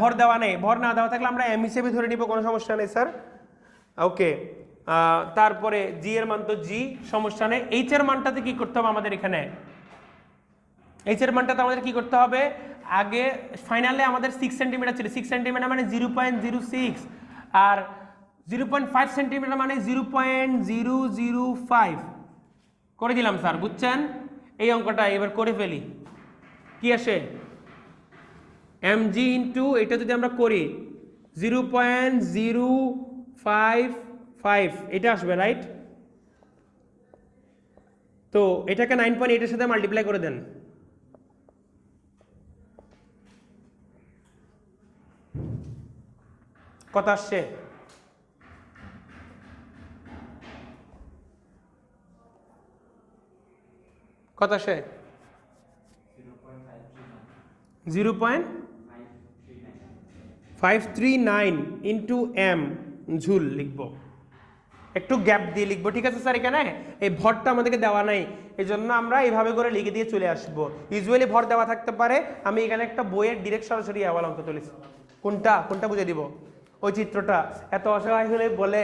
ভর দেওয়া নেই। ভর না দেওয়া থাকলে আমরা m হিসেবে ধরে নিব, কোনো সমস্যা নেই স্যার। ওকে, তারপরে জি এর মান তো জি, সমস্যা নেই। এইচ এর মানটাতে কি করতে হবে আমাদের? এখানে এইচ এর মানটাতে আমাদের কি করতে হবে? আগে ফাইনালে আমাদের 6 সেন্টিমিটার ছিল, 6 সেন্টিমিটার মানে 0.06, আর 0.5 সেন্টিমিটার মানে 0.005 করে দিলাম স্যার, বুঝছেন? এই অঙ্কটা এবার করে ফেলি। কি আসে? mg ইন্টু এটা যদি আমরা করি 0.055 এটা আসবে, রাইট? তো এটাকে 9.8 এর সাথে মাল্টিপ্লাই করে দেন। কত আসছে? কত আসে? 0.539 ইন্টু m ঝুল লিখব। একটু গ্যাপ দিয়ে লিখবো, ঠিক আছে স্যার? এখানে এই ভরটা আমাদেরকে দেওয়া নাই, এই জন্য আমরা এইভাবে করে লিখে দিয়ে চলে আসবো। ইউজুয়ালি ভর দেওয়া থাকতে পারে, আমি এখানে একটা বইয়ের ডিরেক্ট সরাসরি অ্যাওয়াল অঙ্ক তুলেছি। কোনটা কোনটা বুঝে দিব? ওই চিত্রটা। এত অসহায় হলে বলে,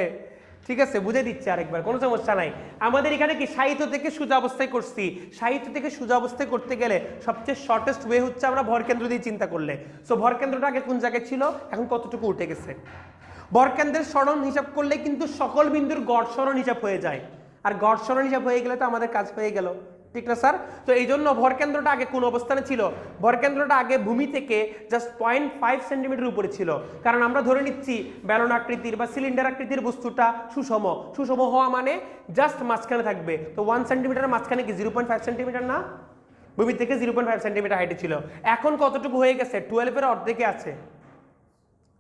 ঠিক আছে বুঝে দিচ্ছি আরেকবার, কোনো সমস্যা নাই। আমাদের এখানে কি সাহিত্য থেকে সোজা অবস্থায় করছি, সাহিত্য থেকে সোজা অবস্থায় করতে গেলে সবচেয়ে শর্টেস্ট ওয়ে হচ্ছে আমরা ভরকেন্দ্র দিয়ে চিন্তা করলে। সো ভরকেন্দ্রটা আগে কোন জায়গায় ছিল, এখন কতটুকু উঠে গেছে। ভরকেন্দ্রের সরণ হিসাব করলে কিন্তু সকল বিন্দুর গড় সরণ হিসাব হয়ে যায়, আর গড় সরণ হিসাব হয়ে গেলে তো আমাদের কাজ হয়ে গেল, ঠিক না স্যার? তো এই জন্য ভরকেন্দ্রটা আগে কোন অবস্থানে ছিল? ভরকেন্দ্রটা আগে ভূমি থেকে জাস্ট 0.5 সেন্টিমিটার উপরে ছিল, কারণ আমরা ধরে নিচ্ছি বেলন আকৃতির বা সিলিন্ডার আকৃতির বস্তুটা সুষম। সুষম হওয়া মানে জাস্ট মাঝখানে থাকবে। তো 1 সেন্টিমিটারের মাঝখানে কি 0.5 সেন্টিমিটার না? ভূমি থেকে 0.5 সেন্টিমিটার হাইটে ছিল। এখন কতটুকু হয়ে গেছে? 12-এর অর্ধেকে আছে,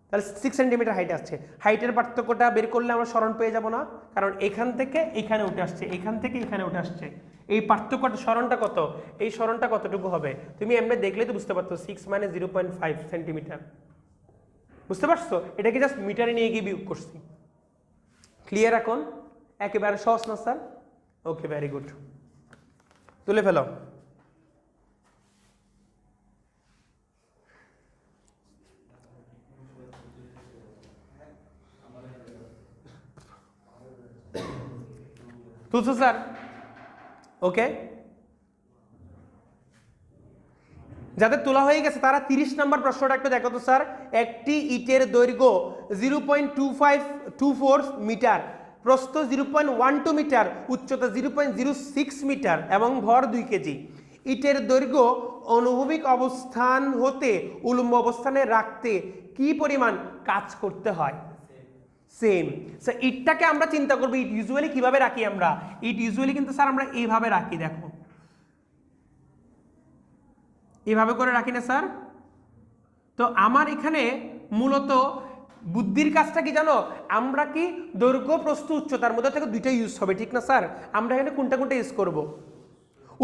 তাহলে 6 সেন্টিমিটার হাইটে আসছে। হাইটের পার্থক্যটা বের করলে আমরা সরণ পেয়ে যাব না? কারণ এখান থেকে এখানে উঠে আসছে, এখান থেকে এখানে উঠে আসছে। এই পার্থক্যটা সরণটা কত? এই সরণটা কতটুকু হবে তুমি এমনি দেখলেই তো বুঝতে পারছো। 6 মানে 0.5 সেন্টিমিটার, বুঝতে পারছো? এটাকে জাস্ট মিটারে নিয়ে গিয়ে বিয়োগ করছি। ক্লিয়ার এখন? একেবারে সহজ না স্যার? ওকে, ভেরি গুড, তুলে ফেলো। তুলছো স্যার? ওকে, যাদের তোলা হয়ে গেছে তারা 30 নম্বর প্রশ্নটা একটু দেখো তো স্যার। একটি ইটের দৈর্ঘ্য 0.2524 মিটার, প্রস্থ 0.12 মিটার, উচ্চতা 0.06 মিটার এবং ভর 2 কেজি। ইটের দৈর্ঘ্য অনুভূমিক অবস্থান হতে উলম্ব অবস্থানে রাখতে কি পরিমাণ কাজ করতে হয়? সেম। স্যার ইটটাকে আমরা চিন্তা করবো, ইট ইউজুয়ালি কিভাবে রাখি আমরা? ইট ইউজুয়ালি কিন্তু স্যার আমরা এইভাবে রাখি, দেখো এইভাবে করে রাখি না স্যার? তো আমার এখানে মূলত বুদ্ধির কাজটা কি জানো? আমরা কি দৈর্ঘ্য প্রস্থ উচ্চতার মধ্যে থেকে দুইটা ইউজ হবে, ঠিক না স্যার? আমরা এখানে কোনটা কোনটা ইউজ করব?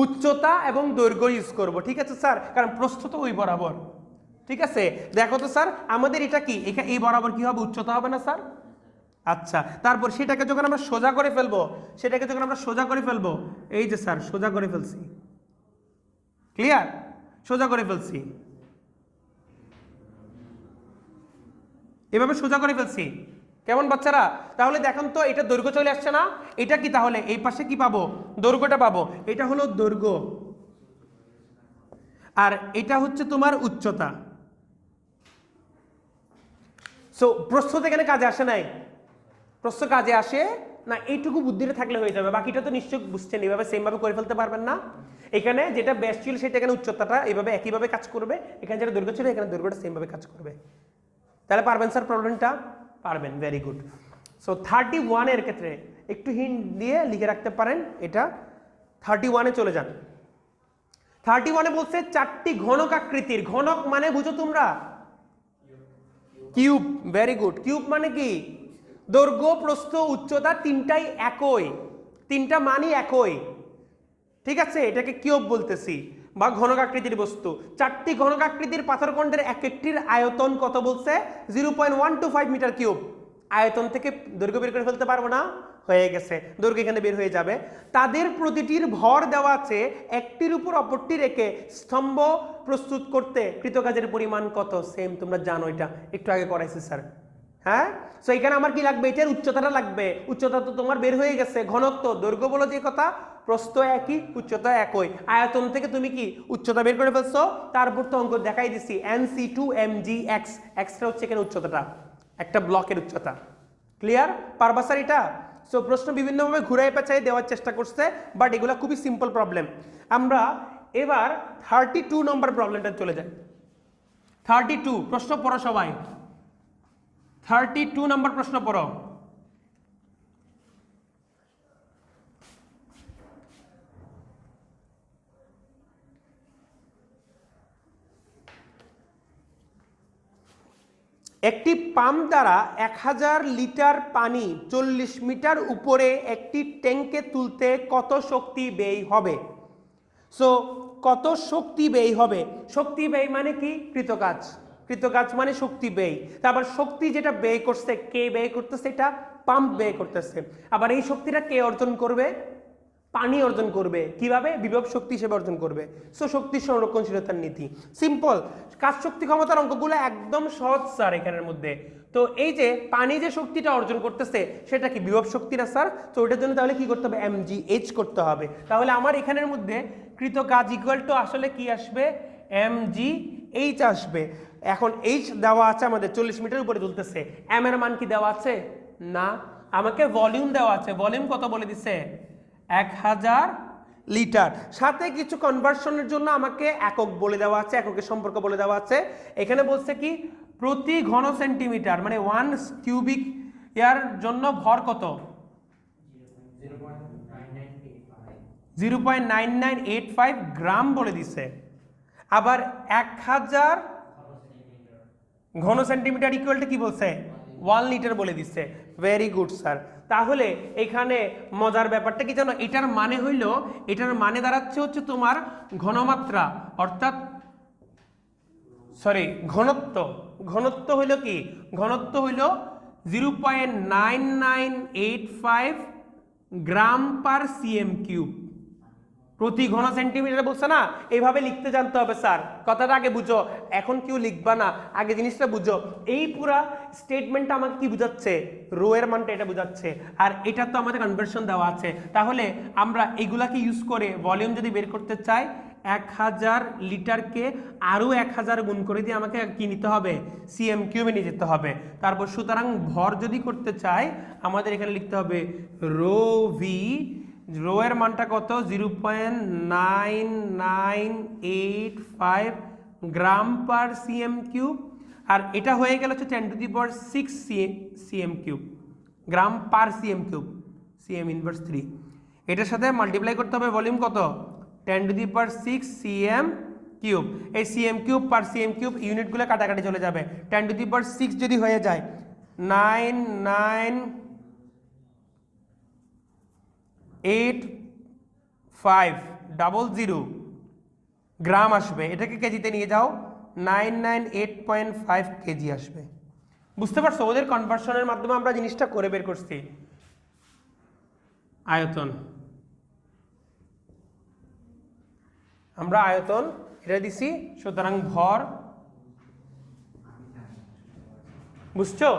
উচ্চতা এবং দৈর্ঘ্য ইউজ করব, ঠিক আছে স্যার? কারণ প্রস্থ তো ওই বরাবর, ঠিক আছে? দেখো তো স্যার আমাদের এটা কি এই বরাবর কি হবে? উচ্চতা হবে না স্যার? আচ্ছা, তারপর সেটাকে যখন আমরা সোজা করে ফেলবো, এই যে স্যার সোজা করে ফেলছি, ক্লিয়ার? সোজা করে ফেলছি, এভাবে সোজা করে ফেলছি। কেমন বাচ্চারা? তাহলে দেখুন তো এটা দৈর্ঘ্য চলে আসছে না? এটা কি তাহলে এই পাশে কি পাবো? দৈর্ঘ্যটা পাবো। এটা হলো দৈর্ঘ্য, আর এটা হচ্ছে তোমার উচ্চতা। সো প্রস্থ তো এখানে কাজে আসে নাই, প্রস্থ কাজে আসে না, এইটুকু বুদ্ধিতে থাকলে হয়ে যাবে। বাকিটা তো নিশ্চয় বুঝছেন, এইভাবে সেম ভাবে করে ফেলতে পারবেন না? এখানে যেটা ব্যাস ছিল সেটা এখানে উচ্চতাটা এইভাবে একইভাবে কাজ করবে, এখানে যেটা দৈর্ঘ্য ছিল এখানে দৈর্ঘ্যটা সেম ভাবে কাজ করবে। তাহলে পারবেন স্যার প্রবলেমটা? পারবেন, ভেরি গুড। সো 31 এর ক্ষেত্রে একটু হিন্ট দিয়ে লিখে রাখতে পারেন এটা। 31-এ চলে যান। 31-এ বলছে 4টি ঘনক আকৃতির, ঘনক মানে বুঝো তোমরা? Cube, very good. কিউব মানে কি? দৈর্ঘ্য প্রস্থ উচ্চতা তিনটাই একই, তিনটা মানই একই, ঠিক আছে? এটাকে কিউব বলতেছি বা ঘনক আকৃতির বস্তু। 4টি ঘনক আকৃতির পাথরখণ্ডের এক একটির আয়তন কত বলছে? 0.125 মিটার কিউব। আয়তন থেকে দৈর্ঘ্য বের করে ফেলতে পারবো না? হয়ে গেছে, দৈর্ঘ্য এখানে বের হয়ে যাবে। তাদের প্রতিটির ভর দেওয়া আছে, একটির উপর অপরটি রেখে স্তম্ভ প্রস্তুত করতে কৃতকাজের পরিমাণ কত? সেম, তোমরা জানো এটা, একটু আগে করাইছি স্যার। হ্যাঁ, সো এখানে আমার কি লাগবে? এটার উচ্চতাটা লাগবে। উচ্চতা তো তোমার বের হয়ে গেছে, ঘনত্ব দৈর্ঘ্য বলো যে কথা, প্রস্থ একই উচ্চতা একই। আয়তন থেকে তুমি কি উচ্চতা বের করে ফেলছো, তারপর তো অঙ্ক দেখাই দিছি NC2 mgx, এক্সটা হচ্ছে এখানে উচ্চতাটা, একটা ব্লকের উচ্চতা। ক্লিয়ার? পারবা স্যার এটা? সো প্রশ্ন বিভিন্নভাবে ঘুরাই পেঁচাই দেওয়ার চেষ্টা করছে, বাট এগুলো খুবই সিম্পল প্রবলেম। আমরা এবার 32 নম্বর প্রবলেমটা চলে যাই। 32 প্রশ্ন পড়ো সবাই। 32 নম্বর প্রশ্ন পড়ো। একটি পাম্প দ্বারা 1000 লিটার পানি 40 মিটার উপরে একটি ট্যাঙ্কে তুলতে কত শক্তি ব্যয় হবে? সো কত শক্তি ব্যয় হবে? শক্তি ব্যয় মানে কি? কৃতকাজ। কৃতকাজ মানে শক্তি ব্যয়। তারপর শক্তি যেটা ব্যয় করছে, কে ব্যয় করতেছে? এটা পাম্প ব্যয় করতেছে। আবার এই শক্তিটা কে অর্জন করবে? পানি অর্জন করবে। কিভাবে? বিভব শক্তি হিসেবে অর্জন করবে। সো শক্তি সংরক্ষণশীলতার নীতি সিম্পল। কাজ শক্তি ক্ষমতার অঙ্কগুলো একদম সহজ স্যার এখানের মধ্যে। তো এই যে পানি যে শক্তিটা অর্জন করতেছে সেটা কি বিভব শক্তি না স্যার? তো ওটার জন্য তাহলে কি করতে হবে? mgh করতে হবে। তাহলে আমার এখানের মধ্যে কৃত কাজ ইকুয়াল টু আসলে কি আসবে? mgh আসবে। এখন h দেওয়া আছে আমাদের 40 মিটার উপরে তুলতেছে, m এর মান কি দেওয়া আছে? না, আমাকে ভলিউম দেওয়া আছে। ভলিউম কত বলে দিছে? 1000 লিটার। সাথে কিছু কনভার্সনের জন্য আমাকে একক বলে দেওয়া আছে, এককের সম্পর্ক বলে দেওয়া আছে। এখানে বলছে কি প্রতি ঘন সেন্টিমিটার মানে 1 কিউবিক এর জন্য ভর কত? 0.9985 গ্রাম বলে দিছে। আবার 1000 ঘন সেন্টিমিটার ইকুয়াল টু কি বলছে? 1 লিটার বলে দিচ্ছে। Very good sir. তাহলে এখানে মজার ব্যাপারটা কি জানো? এটার মানে হইল, এটার মানে দাঁড়াচ্ছে হচ্ছে তোমার ঘনমাত্রা, অর্থাৎ সরি ঘনত্ব। ঘনত্ব হইল কি? ঘনত্ব হইল 0.9985 গ্রাম পার সিএম কিউব। প্রতি ঘন সেন্টিমিটার বলছে না, এইভাবে লিখতে জানতে হবে স্যার। কথাটা আগে বুঝো, এখন কেউ লিখবা না, আগে জিনিসটা বুঝো। এই পুরা স্টেটমেন্টটা আমাকে কি বুঝাচ্ছে? রো এর মানটা এটা বুঝাচ্ছে, আর এটা তো আমাদের কনভার্সন দেওয়া আছে। তাহলে আমরা এগুলাকে ইউজ করে ভলিউম যদি বের করতে চাই, 1000 লিটারকে আরও 1000 গুণ করে দিয়ে আমাকে কি নিতে হবে? সিএম কিউবে নিয়ে যেতে হবে। তারপর সুতরাং ভর যদি করতে চাই আমাদের এখানে লিখতে হবে রো ভি। রো এর মানটা কত? 0.9985 গ্রাম পার সিএম কিউব। আর এটা হয়ে গেল হচ্ছে 10⁶ CM cube, gram per CM cube, CM inverse 3। এটার সাথে মাল্টিপ্লাই করতে হবে ভলিউম কত? 10⁶ সিএম কিউব। এই CM cube per CM cube ইউনিটগুলো কাটাকাটি চলে যাবে। 10⁶ যদি হয়ে যায় 99850 গ্রাম আসবে। এটাকে কেজিতে নিয়ে যাও, 998.5 কেজি আসবে। বুঝতে পারছো? ওদের কনভার্সনের মাধ্যমে আমরা জিনিসটা করে বের করছি। আয়তন, আমরা আয়তন এটা দিছি, সুতরাং ভর। বুঝছো?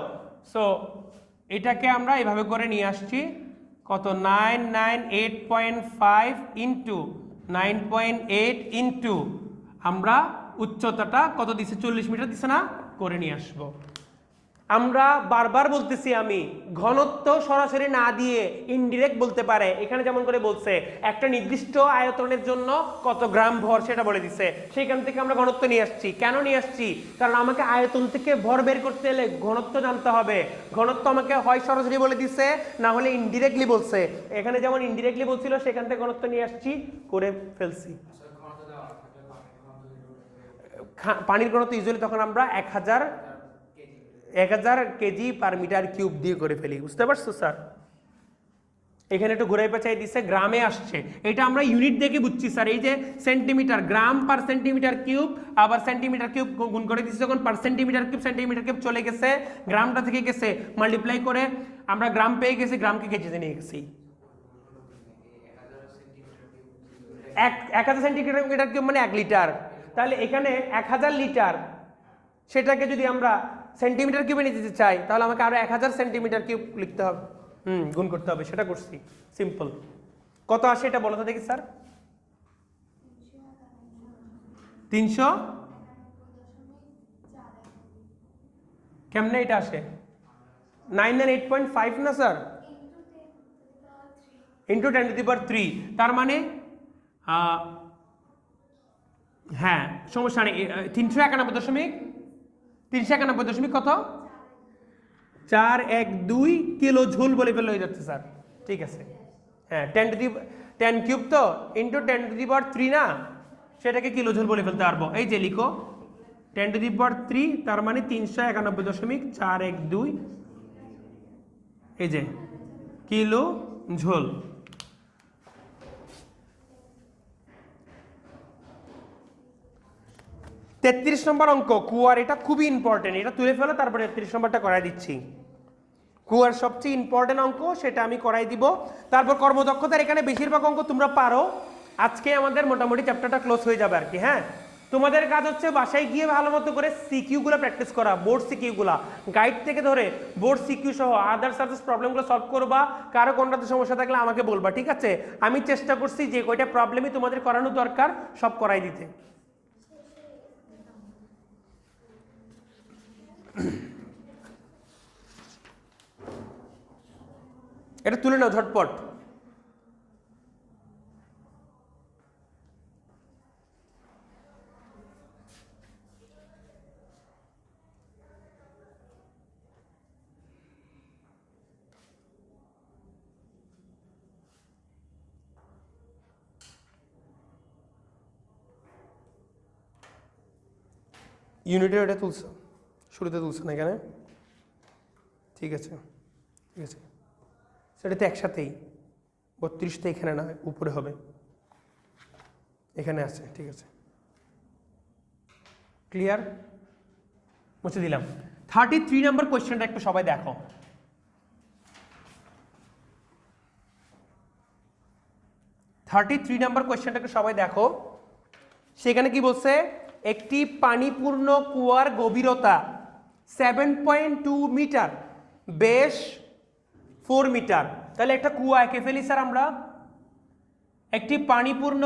সো এটাকে আমরা এভাবে করে নিয়ে আসছি। কত? 998.5 ইন্টু 9.8 ইন্টু আমরা উচ্চতাটা কত দিছে? 40 মিটার দিছে না? করে নিয়ে আসবো। আমরা বারবার বলতেছি, আমি ঘনত্ব সরাসরি না দিয়ে ইনডিরেক্ট বলতে পারে। এখানে যেমন করে বলছে একটা নির্দিষ্ট আয়তনের জন্য কত গ্রাম ভর সেটা বলে দিছে, সেইখান থেকে আমরা ঘনত্ব নিয়ে আসছি। কেন নিয়ে আসছি? কারণ আমাকে আয়তন থেকে ভর বের করতে হলে ঘনত্ব জানতে হবে। ঘনত্ব আমাকে হয় সরাসরি বলে দিছে, না হলে ইনডিরেক্টলি বলছে। এখানে যেমন ইনডিরেক্টলি বলছিল, সেখান থেকে ঘনত্ব নিয়ে আসছি, করে ফেলছি। পানির ঘনত্ব ইউজুয়ালি তখন আমরা 1000 কেজি পার মিটার কিউব দিয়ে করে ফেলি। বুঝতে পারছো স্যার? এখানে একটু ঘুরে পেঁচাই দিচ্ছে, গ্রামে আসছে। এটা আমরা ইউনিট দেখে বুঝছি স্যার। এই যে সেন্টিমিটার, গ্রাম পার সেন্টিমিটার কিউব, আবার সেন্টিমিটার কিউব গুণ করে দিচ্ছি যখন পার সেন্টিমিটার কিউব চলে গেছে, গ্রামটা থেকে গেছে, মাল্টিপ্লাই করে আমরা গ্রাম পেয়ে গেছি, গ্রামকে কেজিতে নিয়ে গেছি। 1000 সেন্টিমিটার কিউব মানে 1 লিটার। তাহলে এখানে 1000 লিটার, সেটাকে যদি আমরা সেন্টিমিটার কিউবে নিতে চাই তাহলে আমাকে আরো 1000 সেন্টিমিটার কিউব লিখতে হবে, গুণ করতে হবে। সেটা করছি, সিম্পল। কত আসে এটা বলো তো দেখি স্যার? 300। কেমনে এটা আসে? 998.5 না স্যার? ইন্টু 10⁻3। তার মানে হ্যাঁ, সমস্যা নেই। 391 কত? 412 কিলো ঝুল বলে ফেলে হয়ে যাচ্ছে স্যার। ঠিক আছে, হ্যাঁ, 10 কিউব তো ইন্টু 10⁻3 না, সেটাকে কিলো ঝুল বলে ফেলতে পারবো। এই যে লিখো 10⁻3, তার মানে 391.412 এই যে কিলো ঝোল। তেত্রিশ নম্বর অঙ্ক কুয়ার, এটা খুবই ইম্পর্টেন্ট। এটা তুলে ফেলো, তারপরে 33 নম্বরটা করাই দিচ্ছি। কুয়ার সবচেয়ে ইম্পর্টেন্ট অঙ্ক, সেটা আমি করাই দিব। তারপর কর্মদক্ষতার এখানে বেশিরভাগ অঙ্ক তোমরা পারো। আজকে আমাদের মোটামুটি চ্যাপ্টারটা ক্লোজ হয়ে যাবে আর কি। হ্যাঁ, তোমাদের কাজ হচ্ছে বাসায় গিয়ে ভালো মতো করে সিকিউগুলো প্র্যাকটিস করা, বোর্ড সিকিউগুলো গাইড থেকে ধরে বোর্ড সিকিউ সহ আদার্স প্রবলেমগুলো সলভ করবা। কারো কোনটাতে সমস্যা থাকলে আমাকে বলবা, ঠিক আছে? আমি চেষ্টা করছি যে কয়টা প্রবলেমই তোমাদের করানো দরকার সব করাই দিতে। এটা তুলে নাও ঝটপট। ইউনিটের এটা তুলছো, শুরুতে তুলছো না এখানে? ঠিক আছে, ঠিক আছে, সেটা তো একসাথেই 32টা এখানে না, উপরে হবে, এখানে আছে, ঠিক আছে, ক্লিয়ার? মুছে দিলাম। 33 নম্বর কোয়েশ্চেনটা একটু সবাই দেখো। 33 নম্বর কোয়েশ্চেনটা একটু সবাই দেখো। সেখানে কি বলছে? একটি পানিপূর্ণ কুয়ার গভীরতা 7.2 মিটার, বেশ 4 মিটার। তাহলে একটা কুয়া এঁকে ফেলি স্যার আমরা। একটি পানিপূর্ণ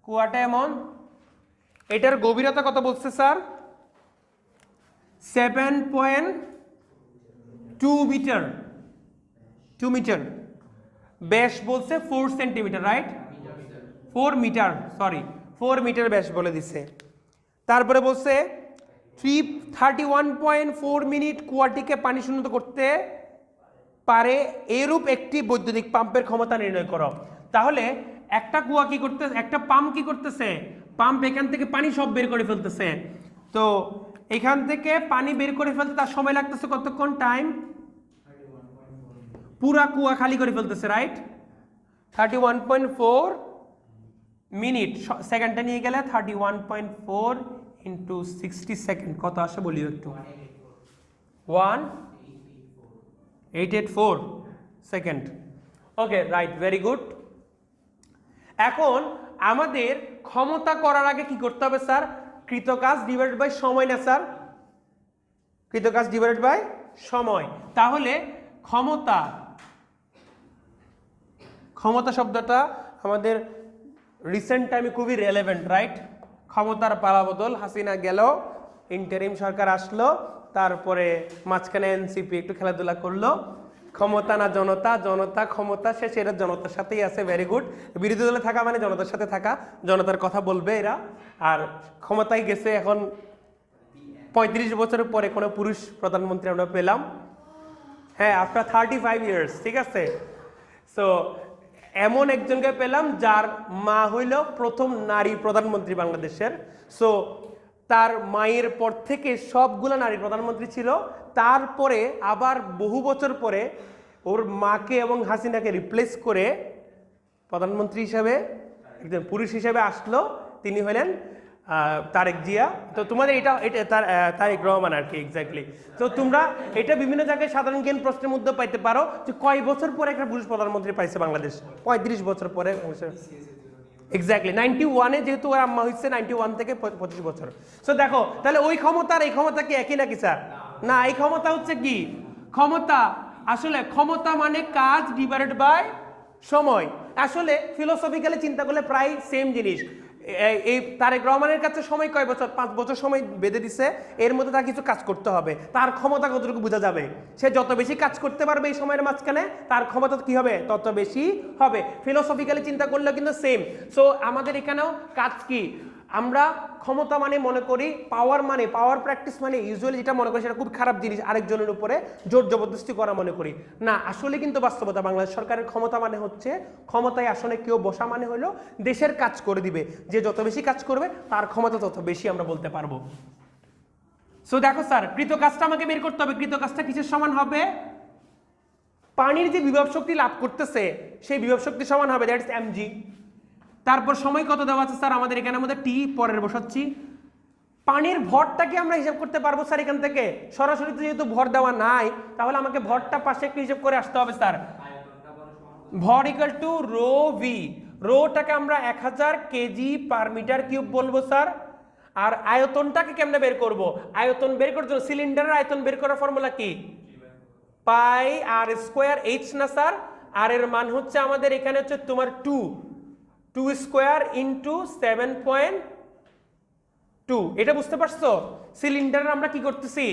কুয়াটা এমন, এটার গভীরতা কত বলছে স্যার? 7.2 metre, 2 metre. ব্যাস বলছে 4 centimetre, right? 4 metre, sorry 4 metre ব্যাস বলে দিছে। তারপরে বলছে 31.4 মিনিট কুয়াটিকে পানি শূন্য করতে পারে এরূপ একটি বৈদ্যুতিক পাম্পের ক্ষমতা নির্ণয় করো। তাহলে একটা কুয়া কি করতে, একটা পাম্প কি করতেছে? পাম্প এখান থেকে পানি সব বের করে ফেলতেছে। তো এখান থেকে পানি বের করে ফেলতে তার সময় লাগতেছে কতক্ষণ টাইম? পুরা কুয়া খালি করে ফেলতেছে, রাইট? 31.4 মিনিট, সেকেন্ডটা নিয়ে গেলে 31.4 ইন্টু 60 সেকেন্ড কত আসে বলিও একটু? 1884 সেকেন্ড। ওকে, রাইট, ভেরি গুড। এখন আমাদের ক্ষমতা করার আগে কি করতে হবে স্যার? কৃতকাজ ডিভাইডেড বাই সময়, না স্যার? কৃতকাজ ডিভাইডেড বাই সময়। তাহলে ক্ষমতা শব্দটা আমাদের রিসেন্ট টাইমে খুবই রেলেভেন্ট, রাইট? ক্ষমতার পালাবদল, হাসিনা গেল, ইন্টারিম সরকার আসলো, তারপরে মাঝখানে এনসিপি একটু খেলাধুলা করলো। ক্ষমতা না জনতা, জনতা ক্ষমতা, শেষ এরা জনতার সাথেই আছে, ভেরি গুড। বিরোধী দলে থাকা মানে জনতার সাথে থাকা, জনতার কথা বলবে এরা। আর ক্ষমতায় গেছে এখন 35 বছরের পরে কোনো পুরুষ প্রধানমন্ত্রী আমরা পেলাম। হ্যাঁ, আফটার 35 ইয়ার্স, ঠিক আছে। সো এমন একজনকে পেলাম যার মা হইল প্রথম নারী প্রধানমন্ত্রী বাংলাদেশের। সো তার মায়ের পর থেকে সবগুলো নারী প্রধানমন্ত্রী ছিল। তারপরে আবার বহু বছর পরে ওর মাকে এবং হাসিনাকে রিপ্লেস করে প্রধানমন্ত্রী হিসাবে একজন পুরুষ হিসেবে আসলো, তিনি হলেন তারেক জিয়া। তো তোমাদের এটা তারেক রহমান আর কি, এক্স্যাক্টলি। তো তোমরা এটা বিভিন্ন জায়গায় সাধারণ জ্ঞান প্রশ্নের মধ্যে পাইতে পারো যে কয় বছর পরে একটা পুরুষ প্রধানমন্ত্রী পাইছে বাংলাদেশ? 35 বছর পরে, এক্স্যাক্টলি। 91-এ যেহেতু ওর আম্মা হচ্ছে, 91 থেকে 25 বছর। সো দেখো, তাহলে ওই ক্ষমতা আর এই ক্ষমতা কি একই নাকি স্যার? না, এই ক্ষমতা হচ্ছে কি ক্ষমতা? আসলে ক্ষমতা মানে কাজ ডিভাইডেড বাই সময়। আসলে ফিলোসফিক্যালি চিন্তা করলে প্রায় সেম জিনিস। এই তারেক রহমানের কাছে সময় কয় বছর? 5 বছর সময় বেঁধে দিছে, এর মধ্যে তার কিছু কাজ করতে হবে। তার ক্ষমতা কতটুকু বোঝা যাবে? সে যত বেশি কাজ করতে পারবে এই সময়ের মাঝখানে, তার ক্ষমতা কি হবে? তত বেশি হবে। ফিলোসফিক্যালি চিন্তা করলে কিন্তু সেম। সো আমাদের এখানেও কাজ কি? আমরা ক্ষমতা মানে মনে করি, পাওয়ার প্র্যাকটিস মানে ইউজুয়ালি যেটা মনে করি সেটা খুব খারাপ জিনিস, আরেকজনের উপরে জোর জবরদস্তি করা মনে করি। না, আসলে কিন্তু বাস্তবতা বাংলাদেশ সরকারের ক্ষমতা মানে হচ্ছে, ক্ষমতায় আসলে কেউ বসা মানে হলো দেশের কাজ করে দিবে। যে যত বেশি কাজ করবে তার ক্ষমতা তত বেশি আমরা বলতে পারবো। সো দেখো স্যার, কৃত কাজটা আমাকে বের করতে হবে। কৃত কাজটা কিসের সমান হবে? পানির যে বিভব শক্তি লাভ করতেছে সেই বিভব শক্তি সমান হবে, দ্যাটস mg। তারপর সময় কত দেওয়া আছে স্যার আমাদের এখানে? আমাদের টি পরের বসাচ্ছি, পানির ভরটাকে আমরা হিসাব করতে পারবো স্যার এখান থেকে সরাসরি, যেহেতু ভর দেওয়া নাই তাহলে আমাকে ভরটা পাশে একটু হিসাব করে আসতে হবে স্যার। ভর ইকুয়াল টু রো ভি, রোটাকে আমরা 1000 কেজি পার মিটার কিউব বলবো স্যার। আর আয়তনটাকে কেমনে বের করব? আয়তন বের করার জন্য সিলিন্ডারের আয়তন বের করার ফর্মুলা কি? পাই আর স্কোয়ার এইচ না স্যার? আর এর মান হচ্ছে আমাদের এখানে হচ্ছে তোমার 2 স্কোয়ার ইন্টু 7.2। এটা বুঝতে পারছো? সিলিন্ডারের আমরা কি করতেছি?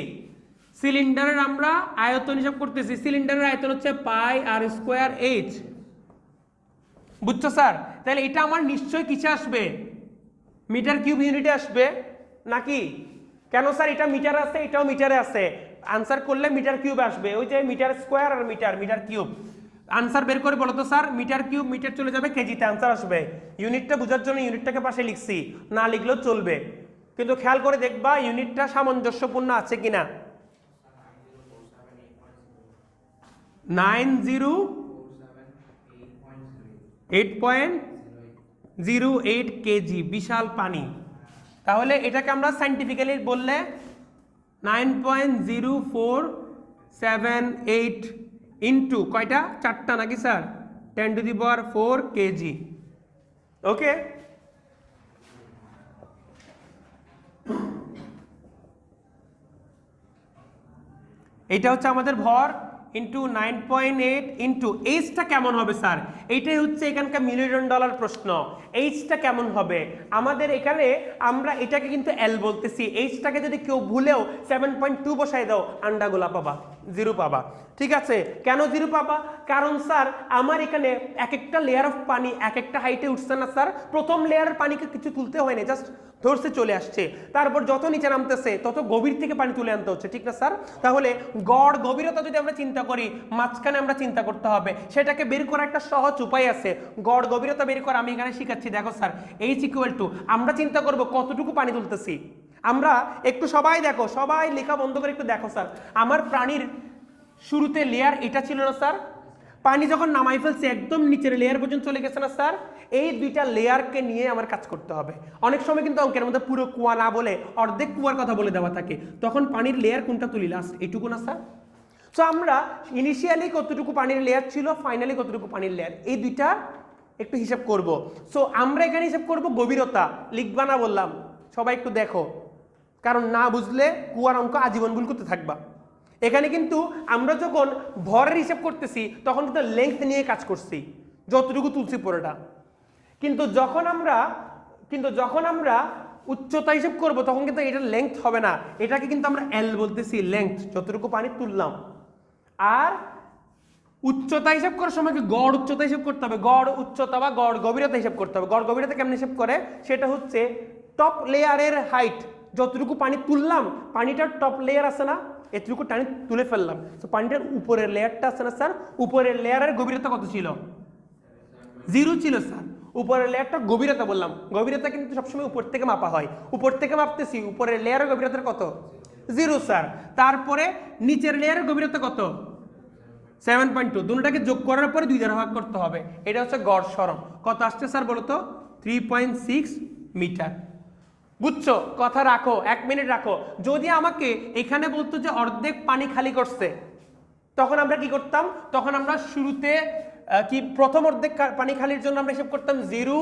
সিলিন্ডারের আমরা আয়তন হিসাব করতেছি। সিলিন্ডারের আয়তন হচ্ছে পাই আর স্কোয়ার এইচ, বুঝছো স্যার? তাহলে এটা আমার নিশ্চয়ই কিসে আসবে? মিটার কিউব ইউনিটে আসবে নাকি? কেন স্যার এটা মিটার আছে, এটাও মিটারে আছে, আনসার করলে মিটার কিউব আসবে। ওই যে মিটার স্কোয়ার আর মিটার কিউব, আনসার বের করে বলো তো স্যার। মিটার কিউব মিটার চলে যাবে কেজিতে, আনসার আসবে। ইউনিটটা বোঝার জন্য ইউনিটটাকে পাশে লিখছি, না লিখলেও চলবে, কিন্তু খেয়াল করে দেখবা ইউনিটটা সামঞ্জস্যপূর্ণ আছে কিনা। 9008.08 কেজি, বিশাল পানি। তাহলে এটাকে আমরা সাইন্টিফিক্যালি বললে 9.0478 ইন্টু কয়টা? 4টা নাকি স্যার? 10⁴ কেজি। ওকে, এটা হচ্ছে আমাদের ভর ইন্টু 9.8 ইন্টু এইচটা কেমন হবে স্যার? এইটাই হচ্ছে এখানকার মিলিয়ন ডলার প্রশ্ন। এইচটা কেমন হবে আমাদের এখানে? আমরা এটাকে কিন্তু এল বলতেছি, এইচটাকে যদি কেউ ভুলেও 7.2 বসাই দাও আন্ডাগুলা পাবা, 0 পাবা। ঠিক আছে, কেন 0 পাবা? কারণ স্যার আমার এখানে এক একটা লেয়ার অফ পানি এক একটা হাইটে উঠছে না স্যার। প্রথম লেয়ারের পানিকে কিছু তুলতে হয় না, জাস্ট ধরছে চলে আসছে, তারপর যত নিচে নামতেছে তত গভীর থেকে পানি তুলে আনতে হচ্ছে, ঠিক না স্যার? তাহলে গড় গভীরতা যদি আমরা চিন্তা করি, মাঝখানে আমরা চিন্তা করতে হবে, সেটাকে বের করার একটা সহজ উপায় আছে। গড় গভীরতা বের করা আমি এখানে শিখাচ্ছি। দেখো স্যার, এইচ ইকুয়াল টু আমরা চিন্তা করব কতটুকু পানি তুলতেছি। আমরা একটু সবাই দেখো, সবাই লেখা বন্ধ করে একটু দেখো স্যার, আমার প্রাণীর শুরুতে লেয়ার এটা ছিল না স্যার? পানি যখন নামাই ফেলছে একদম নিচের লেয়ার পর্যন্ত চলে গেছে না স্যার? এই দুইটা লেয়ারকে নিয়ে আমার কাজ করতে হবে। অনেক সময় কিন্তু অঙ্কের মধ্যে পুরো কুয়া না বলে অর্ধেক কুয়ার কথা বলে দেওয়া থাকে, তখন পানির লেয়ার কোনটা তুলি? লাস্ট এইটুকু না স্যার? সো আমরা ইনিশিয়ালি কতটুকু পানির লেয়ার ছিল, ফাইনালি কতটুকু পানির লেয়ার, এই দুইটা একটু হিসাব করব। সো আমরা এখানে হিসাব করব গভীরতা, লিখবা না বললাম, সবাই একটু দেখো, কারণ না বুঝলে কুয়ার অঙ্ক আজীবন ভুল করতে থাকবা। এখানে কিন্তু আমরা যখন ভরের হিসাব করতেছি তখন কিন্তু লেংথ নিয়ে কাজ করছি, যতটুকু তুলছি পুরোটা। কিন্তু যখন আমরা উচ্চতা হিসাব করব তখন কিন্তু এটার লেংথ হবে না, এটাকে কিন্তু আমরা এল বলতেছি, লেংথ, যতটুকু পানি তুললাম। আর উচ্চতা হিসাব করার সময় গড় উচ্চতা হিসাব করতে হবে, গড় উচ্চতা বা গড় গভীরতা হিসাব করতে হবে। গড় গভীরতা কেমন হিসাব করে? সেটা হচ্ছে টপ লেয়ারের হাইট, যতটুকু পানি তুললাম, পানিটার টপ লেয়ার আছে না, এতটুকু টানি তুলে ফেললাম, তো পানিটার উপরের লেয়ারটা আছে না স্যার, উপরের লেয়ারের গভীরতা কত ছিল? 0 ছিল স্যার। উপরের লেয়ারটা গভীরতা বললাম, গভীরতা কিন্তু সবসময় উপর থেকে মাপা হয়, উপর থেকে মাপতেছি, উপরের লেয়ারের গভীরতা কত? 0 স্যার। তারপরে নিচের লেয়ারের গভীরতা কত? 7.2। দুটোটাকে যোগ করার পরে 2 দ্বারা ভাগ করতে হবে, এটা হচ্ছে গড় সরণ। কত আসছে স্যার বলো তো? 3.6 মিটার। বুঝছো? কথা রাখো, 1 মিনিট রাখো। যদি আমাকে এখানে বলতো যে অর্ধেক পানি খালি করছে, তখন আমরা কি করতাম? তখন আমরা শুরুতে কি প্রথম অর্ধেক পানি খালির জন্য আমরা হিসাব করতাম 0,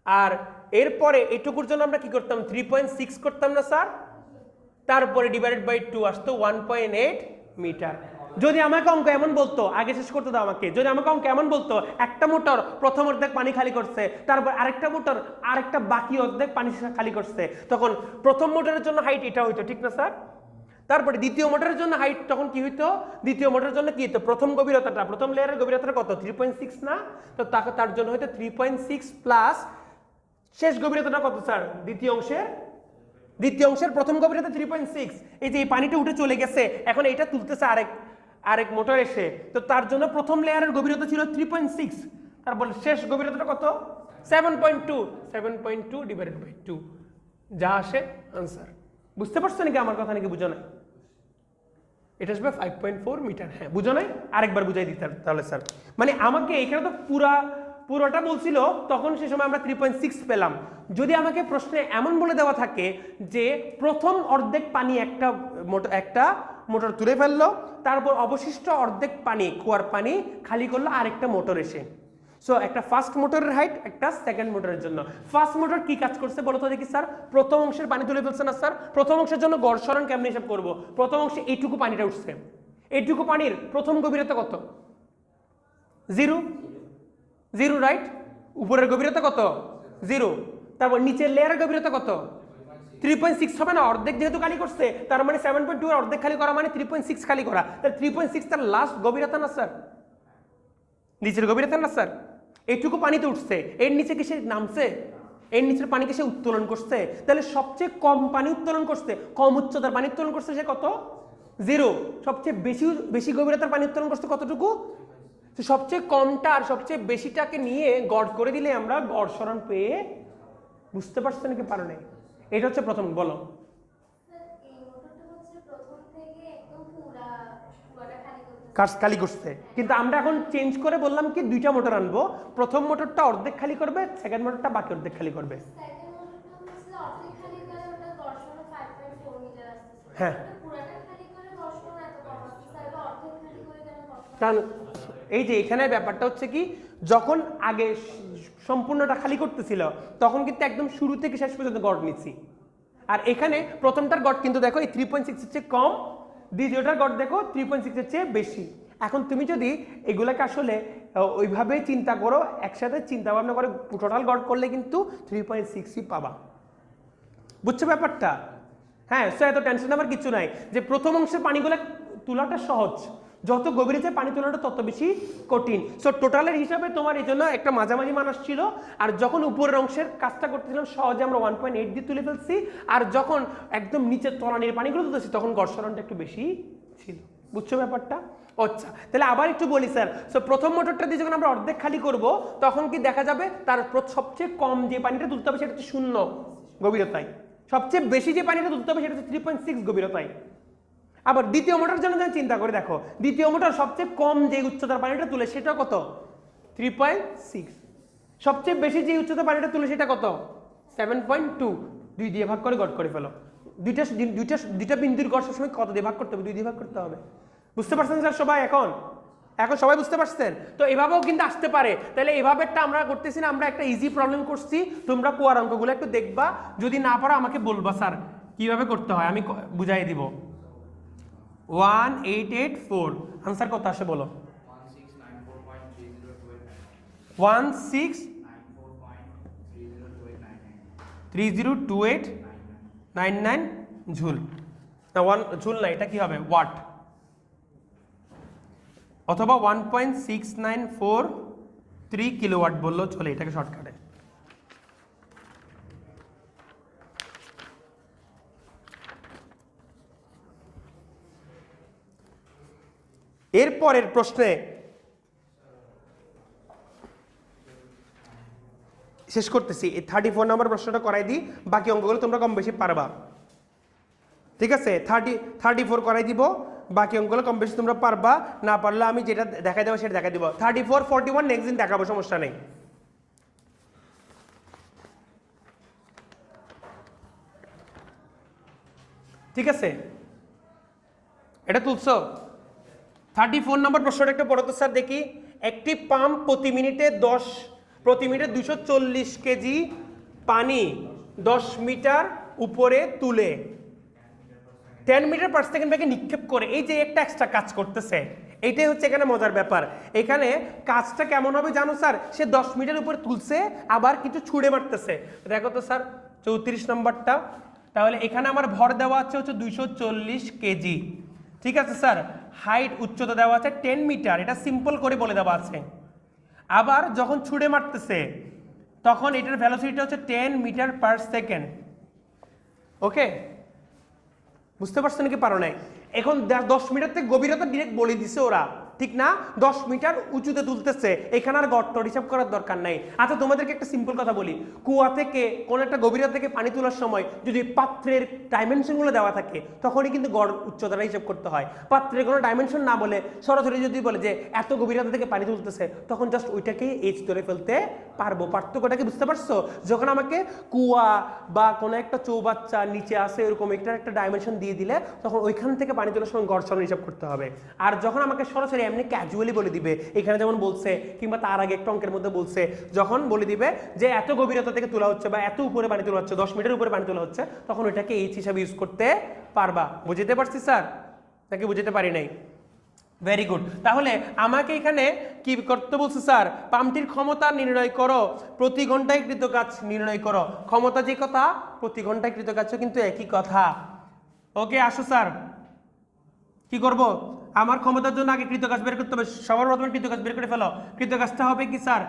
আর এরপরে এটুকুর জন্য আমরা কি করতাম? 3.6 করতাম না স্যার? তারপরে ডিভাইডেড বাই 2 আসতো 1.8 মিটার। যদি আমাকে অঙ্ক এমন বলতো, আগে শেষ করতে দাও আমাকে, যদি আমাকে অঙ্ক এমন বলতো একটা মোটর প্রথম অর্ধেক পানি খালি করছে, তারপর আরেকটা মোটর আরেকটা বাকি অর্ধেক পানি খালি করছে, তখন প্রথম মোটরের জন্য হাইট এটা হইতো, ঠিক না স্যার? তারপরে দ্বিতীয় মোটরের জন্য হাইট তখন কি হইতো? দ্বিতীয় মোটরের জন্য কি হতো? প্রথম গভীরতাটা, প্রথম লেয়ারের গভীরতাটা কত? 3.6 না? তো তার জন্য হয়তো 3.6 প্লাস শেষ গভীরতাটা কত স্যার? দ্বিতীয় অংশের প্রথম গভীরতা 3.6। এই যে এই পানিটা উঠে চলে গেছে, এখন এইটা তুলতেছে আরেক মোটর এসে, তো তার জন্য প্রথম লেয়ারের গভীরতা ছিল 3.6, তারপর শেষ গভীরতাটা কত? 7.2 ডিভাইডেড বাই 2, যা আসে আনসার। বুঝতে পারছো নাকি আমার কথা, নাকি বুঝো নাই? এটা আসবে 5.4 মিটার। হ্যাঁ, বুঝো নাই? আরেকবার বুঝাই দিতে তাহলে স্যার, মানে আমাকে এখানে তো পুরা পুরোটা বলছিল তখন সে সময় আমরা 3.6 পেলাম। যদি আমাকে প্রশ্নে এমন বলে দেওয়া থাকে যে প্রথম অর্ধেক পানি একটা মোটর তুলে ফেললো, তারপর অবশিষ্ট অর্ধেক পানি কুয়ার পানি খালি করলো আরেকটা মোটর এসে, সো একটা ফার্স্ট মোটরের হাইট, একটা সেকেন্ড মোটরের জন্য। ফার্স্ট মোটর কি কাজ করছে বলো তো দেখি স্যার? প্রথম অংশের পানি তুলে ফেলছে না স্যার? প্রথম অংশের জন্য গড় সরণ কেমনে হিসাব করবো? প্রথম অংশে এইটুকু পানিটা উঠছে, এইটুকু পানির প্রথম গভীরতা কত? 0 0, রাইট? উপরের গভীরতা কত? 0। তারপর নিচের লেয়ারের গভীরতা কত? 3.6 হবে না? অর্ধেক যেহেতু খালি করছে, তার মানে 7.2 এর অর্ধেক খালি করা মানে 3.6 খালি করা, তাহলে 3.6 তার লাস্ট গভীরতা না স্যার? নিচের গভীরতা না স্যার? এইটুকু পানিতে উঠছে, এর নিচে কি সে নামছে? এর নিচের পানিকে সে উত্তোলন করছে, তাহলে সবচেয়ে কম পানি উত্তোলন করছে, কম উচ্চতার পানি উত্তোলন করছে সে কত? 0। সবচেয়ে বেশি গভীরতার পানি উত্তোলন করছে কতটুকু? সবচেয়ে কমটা আর সবচেয়ে বেশিটাকে নিয়ে গড় করে দিলে আমরা গড় সরণ পেয়ে, বুঝতে পারছো নাকি পারো নাই? এটা হচ্ছে প্রথম। বলো। খালি করছে, কিন্তু আমরা এখন চেঞ্জ করে বললাম কি দুইটা মোটর আনবো, প্রথম মোটরটা অর্ধেক খালি করবে, সেকেন্ড মোটরটা বাকি অর্ধেক খালি করবে। হ্যাঁ, কারণ এই যে এখানে ব্যাপারটা হচ্ছে কি, যখন আগে সম্পূর্ণটা খালি করতেছিল তখন কিন্তু একদম শুরু থেকে শেষ পর্যন্ত গড় নিচ্ছি, আর এখানে প্রথমটার গড় কিন্তু দেখো এই 3.6 এর চেয়ে কম, দ্বিতীয়টার গড় দেখো 3.6 এর চেয়ে বেশি। এখন তুমি যদি এগুলাকে আসলে ওইভাবে চিন্তা করো, একসাথে চিন্তা ভাবনা করে টোটাল গড় করলে কিন্তু 3.6ই পাবা। বুঝছো ব্যাপারটা? হ্যাঁ, সো এত টেনশন নেওয়ার কিছু নাই, যে প্রথম অংশের পানিগুলো তোলাটা সহজ, যত গভীরে পানি তোলাটা তত বেশি কঠিন। সো টোটালের হিসাবে তোমার এই জন্য একটা মাঝামাঝি মান আসছিল, আর যখন উপরের অংশের কাজটা করতেছিলাম সহজে আমরা 1.8 দিয়ে তুলে ফেলছি, আর যখন একদম নিচের তলানির পানিগুলো তুলতেছি তখন গড়সরণটা একটু বেশি ছিল। বুঝছো ব্যাপারটা? আচ্ছা, তাহলে আবার একটু বলি স্যার। সো প্রথম মোটরটা দিয়ে যখন আমরা অর্ধেক খালি করব তখন কি দেখা যাবে তার সবচেয়ে কম যে পানিটা তুলতে হবে সেটা হচ্ছে 0 গভীরতায়, সবচেয়ে বেশি যে পানিটা তুলতে হবে সেটা হচ্ছে 3.6 গভীরতায়। আবার দ্বিতীয় মোটর জন্য চিন্তা করে দেখো, দ্বিতীয় মোটর সবচেয়ে কম যে উচ্চতার পানিটা তুলে সেটা কত? 3.6। সবচেয়ে বেশি যে উচ্চতার পানিটা তুলে সেটা কত? 7.2। 2 দিয়ে ভাগ করে গড় করে ফেলো। দুইটা বিন্দুর গড় সবসময় কত দিয়ে ভাগ করতে হবে? 2 দিয়ে ভাগ করতে হবে। বুঝতে পারছেন স্যার সবাই? এখন সবাই বুঝতে পারছেন তো? এভাবেও কিন্তু আসতে পারে। তাহলে এভাবেটা আমরা করতেছি না, আমরা একটা ইজি প্রবলেম করছি। তোমরা কোয়ার অঙ্কগুলো একটু দেখবা, যদি না পারো আমাকে বলবা স্যার কিভাবে করতে হয়, আমি বুঝাই দিব। 1884 আনসার কত আসে বলো? 16302899 ঝুল না, 1 ঝুল না, এটা কি হবে? ওয়াট, অথবা 1.6943 কিলোওয়াট বললেও চলে, এটাকে শর্টকাটে। এরপরের প্রশ্নে শেষ করতেছি, এই 34 নম্বর প্রশ্নটা করাই দিই, বাকি অঙ্কগুলো তোমরা কম বেশি পারবা। ঠিক আছে, 34 করাই দিব, বাকি অঙ্কগুলো কম বেশি তোমরা পারবা, না পারলে আমি যেটা দেখাই দেবো সেটা দেখাই দিব। 34 41 নেক্সট দিন দেখাবো, সমস্যা নেই। ঠিক আছে, এটা তুলছো? 34 নম্বর প্রশ্নটা একটা পড়ো তো স্যার দেখি। একটি পাম্প প্রতি মিনিটে 240 কেজি পানি 10 মিটার উপরে তুলে 10 মিটার পার সেকেন্ড বেগে নিক্ষেপ করে, এই যে একটা এক্সট্রা কাজ করতেছে, এইটাই হচ্ছে এখানে মজার ব্যাপার। এখানে কাজটা কেমন হবে জানো স্যার? সে 10 মিটার উপরে তুলছে, আবার কিছু ছুঁড়ে মারতেছে। দেখো তো স্যার 34 নম্বরটা, তাহলে এখানে আমার ভর দেওয়া আছে হচ্ছে 240 কেজি। ঠিক আছে স্যার, হাইট উচ্চতা দেওয়া আছে 10 মিটার, এটা সিম্পল করে বলে দেওয়া আছে। আবার যখন ছুঁড়ে মারতেছে তখন এটার ভেলোসিটিটা হচ্ছে 10 মিটার পার সেকেন্ড। ওকে, বুঝতে পারছো নাকি পারো নাই? এখন 10 মিটার থেকে গভীরতা ডিরেক্ট বলে দিছে ওরা, ঠিক না? 10 মিটার উঁচুতে তুলতেছে, এখানে আর গর্ত হিসাব করার দরকার নাই। আচ্ছা তোমাদেরকে একটা সিম্পল কথা বলি, কুয়া থেকে কোন একটা গভীরতা থেকে পানি তোলার সময় যদি পাত্রের ডাইমেনশনগুলো দেওয়া থাকে তখনই কিন্তু গড় উচ্চতাটা হিসাব করতে হয়। পাত্রের কোনো ডাইমেনশন না বলে সরাসরি যদি বলে যে এত গভীরতা থেকে পানি তুলতেছে, তখন জাস্ট ওইটাকে এইচ ধরে ফেলতে পারবো। পার্থক্যটাকে বুঝতে পারছো? যখন আমাকে কুয়া বা কোনো একটা চৌবাচ্চা নিচে আসে এরকম একটা ডাইমেনশন দিয়ে দিলে তখন ওইখান থেকে পানি তোলার সময় গড় সরণ হিসাব করতে হবে। আর যখন আমাকে সরাসরি এমনি ক্যাজুয়ালি বলে দিবে, এখানে যেমন বলছে কিংবা তার আগে একটা অঙ্কের মধ্যে বলছে, যখন বলে দিবে যে এত গভীরতা থেকে তোলা হচ্ছে বা এত উপরে পানি তোলা হচ্ছে, 10 মিটার উপরে পানি তোলা হচ্ছে, তখন ওইটাকে এইচ হিসাবে ইউজ করতে পারবা। বুঝতে পারছি স্যার নাকি বুঝতে পারি নাই? Very good. তাহলে আমাকে এখানে কি করতে বলছে স্যার? পাম্পটির ক্ষমতা নির্ণয় করো, প্রতি ঘন্টায় কৃত কাজ নির্ণয় করো। ক্ষমতা যে কথা, প্রতি ঘন্টায় কৃত কাজও কিন্তু একই কথা। ওকে আসো স্যার, কি করব? আমার ক্ষমতার জন্য আগে কৃত কাজ বের করতে হবে। সবার প্রথমে কৃত কাজ বের করে ফেলো। কৃত কাজটা হবে কি sir?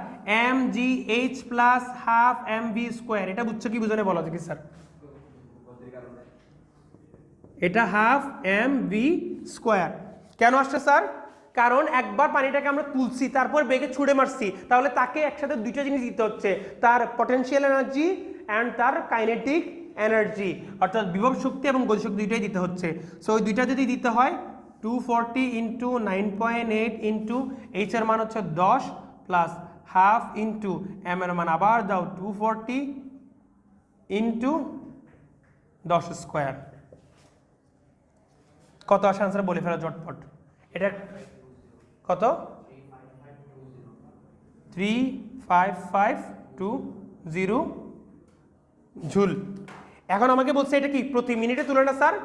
mgh plus half mv square. এটা বুঝছো কি বুঝো না বলো কি স্যার? এটা হাফ mv স্কোয়ার। কেন আসছে স্যার? কারণ একবার পানিটাকে আমরা তুলছি, তারপর বেগে ছুড়ে মারছি, তাহলে তাকে একসাথে দুইটা জিনিস দিতে হচ্ছে, তার পটেনশিয়াল এনার্জি অ্যান্ড তার কাইনেটিক এনার্জি, অর্থাৎ বিভব শক্তি এবং গতিশক্তি দুইটাই দিতে হচ্ছে। সো ওই দুইটা যদি দিতে হয় 240 ইন্টু 9.8 ইন্টু এইচ এর মান হচ্ছে 10 প্লাস হাফ ইন্টু এম এর মান আবার দাও 240 ইন্টু 10 স্কোয়ার। কত আসে আনসার বলে ফেলো ঝটপট। এটা কত? 35520 জুল। এখন আমাকে বলছে এটা কি প্রতি মিনিটে তুলে না স্যার?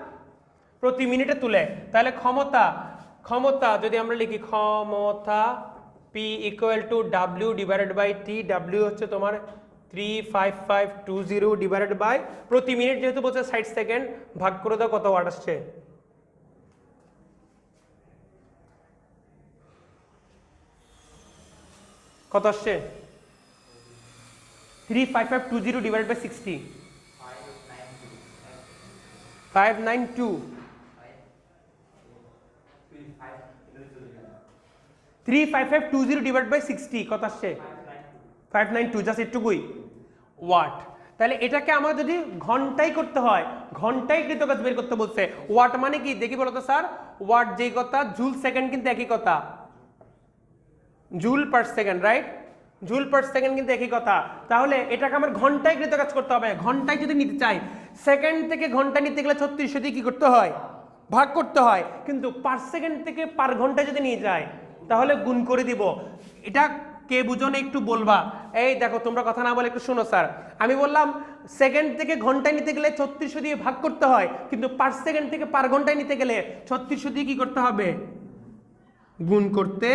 প্রতি মিনিটে তুলে। তাহলে ক্ষমতা যদি আমরা লিখি ক্ষমতা P equal to W divided by T। W হচ্ছে তোমার 35520 ডিভাইডেড বাই প্রতি মিনিট যেহেতু বলছে 60 সেকেন্ড, ভাগ করে দাও কত ওয়াট আসছে। কত আসছে? 35520 ডিভাইডেড বাই 60, 592। 35520 ডিভাইড বাই 60 কত আসছে? 592, জাস্ট একটুকুই ওয়াট। তাহলে এটাকে আমার যদি ঘন্টায় করতে হয়, ঘন্টায় কৃত কাজ বের করতে বলছে। ওয়াট মানে কি দেখি বলো তো স্যার? ওয়াট যেই কথা, জুল সেকেন্ড কিন্তু একই কথা, joule per second, right? Joule per second কিন্তু একই কথা। তাহলে এটাকে আমার ঘন্টায় কৃত কাজ করতে হবে। ঘন্টায় যদি নিতে চাই, সেকেন্ড থেকে ঘন্টা নিতে গেলে 3600 দিয়ে কি করতে হয়? ভাগ করতে হয়। কিন্তু পার সেকেন্ড থেকে পার ঘন্টা যদি নিয়ে যায় তাহলে গুণ করে দিব। এটা কে বুঝো না একটু বলবা। এই দেখো তোমরা কথা না বলে একটু শোনো স্যার। আমি বললাম সেকেন্ড থেকে ঘন্টায় নিতে গেলে 3600 দিয়ে ভাগ করতে হয়, কিন্তু পার সেকেন্ড থেকে পার ঘন্টায় নিতে গেলে 3600 দিয়ে কি করতে হবে? গুণ করতে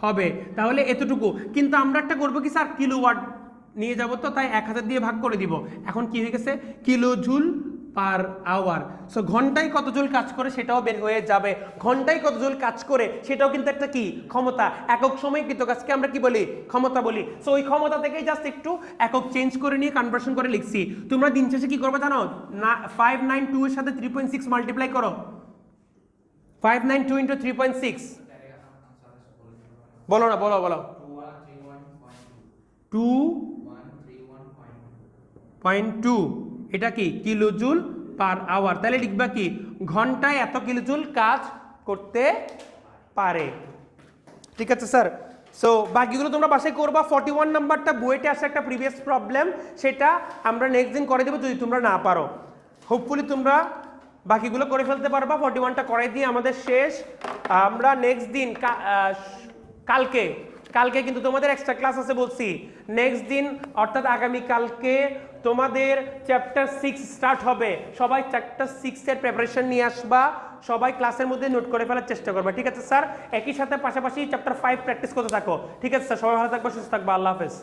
হবে। তাহলে এতটুকু। কিন্তু আমরা একটা করবো কি স্যার? কিলোওয়াট নিয়ে যাব, তো তাই 1000 দিয়ে ভাগ করে দিব। এখন কি হয়ে গেছে? Kilo joule per hour. So ঘন্টায় কত জুল কাজ করে সেটাও বের হয়ে যাবে। ঘন্টায় কত জুল কাজ করে সেটাও কিন্তু একটা কি ক্ষমতা। একক সময় কৃত কাজকে আমরা কি বলি? ক্ষমতা বলি। সো ওই ক্ষমতা থেকেই জাস্ট একটু একক চেঞ্জ করে নিয়ে কনভার্সন করে লিখছি। তোমরা দিন শেষে কি করবে জানো? 592 এর সাথে 3.6 মাল্টিপ্লাই করো। 592 ইন্টু 3.6 বলো না, বলো 2.2 এটা কি? Kilo joule per hour. তাহলে লিখবা কি? ঘন্টায় এত কিলো জুল কাজ করতে পারে। ঠিক আছে স্যার? সো বাকিগুলো তোমরা বাসায় করবা। 41 নাম্বারটা বইতে আসে একটা প্রিভিয়াস প্রবলেম, সেটা আমরা নেক্সট দিন করে দেবো যদি তোমরা না পারো। হোপফুলি তোমরা বাকিগুলো করে ফেলতে পারবা। 41টা করাই দিয়ে আমাদের শেষ। আমরা নেক্সট দিন কালকে কিন্তু তোমাদের এক্সট্রা ক্লাস আছে বলছি। নেক্সট দিন অর্থাৎ আগামী কালকে তোমাদের চ্যাপ্টার 6 স্টার্ট হবে। সবাই চ্যাপ্টার 6 এর প্রিপারেশন নিয়ে আসবা। সবাই ক্লাসের মধ্যে নোট করে ফেলার চেষ্টা করবা। ঠিক আছে স্যার? একই সাথে পাশাপাশি চ্যাপ্টার 5 প্র্যাকটিস করতে থাকো। ঠিক আছে স্যার? সবাই ভালো থাকবা, সুস্থ থাকবা। আল্লাহ হাফেজ।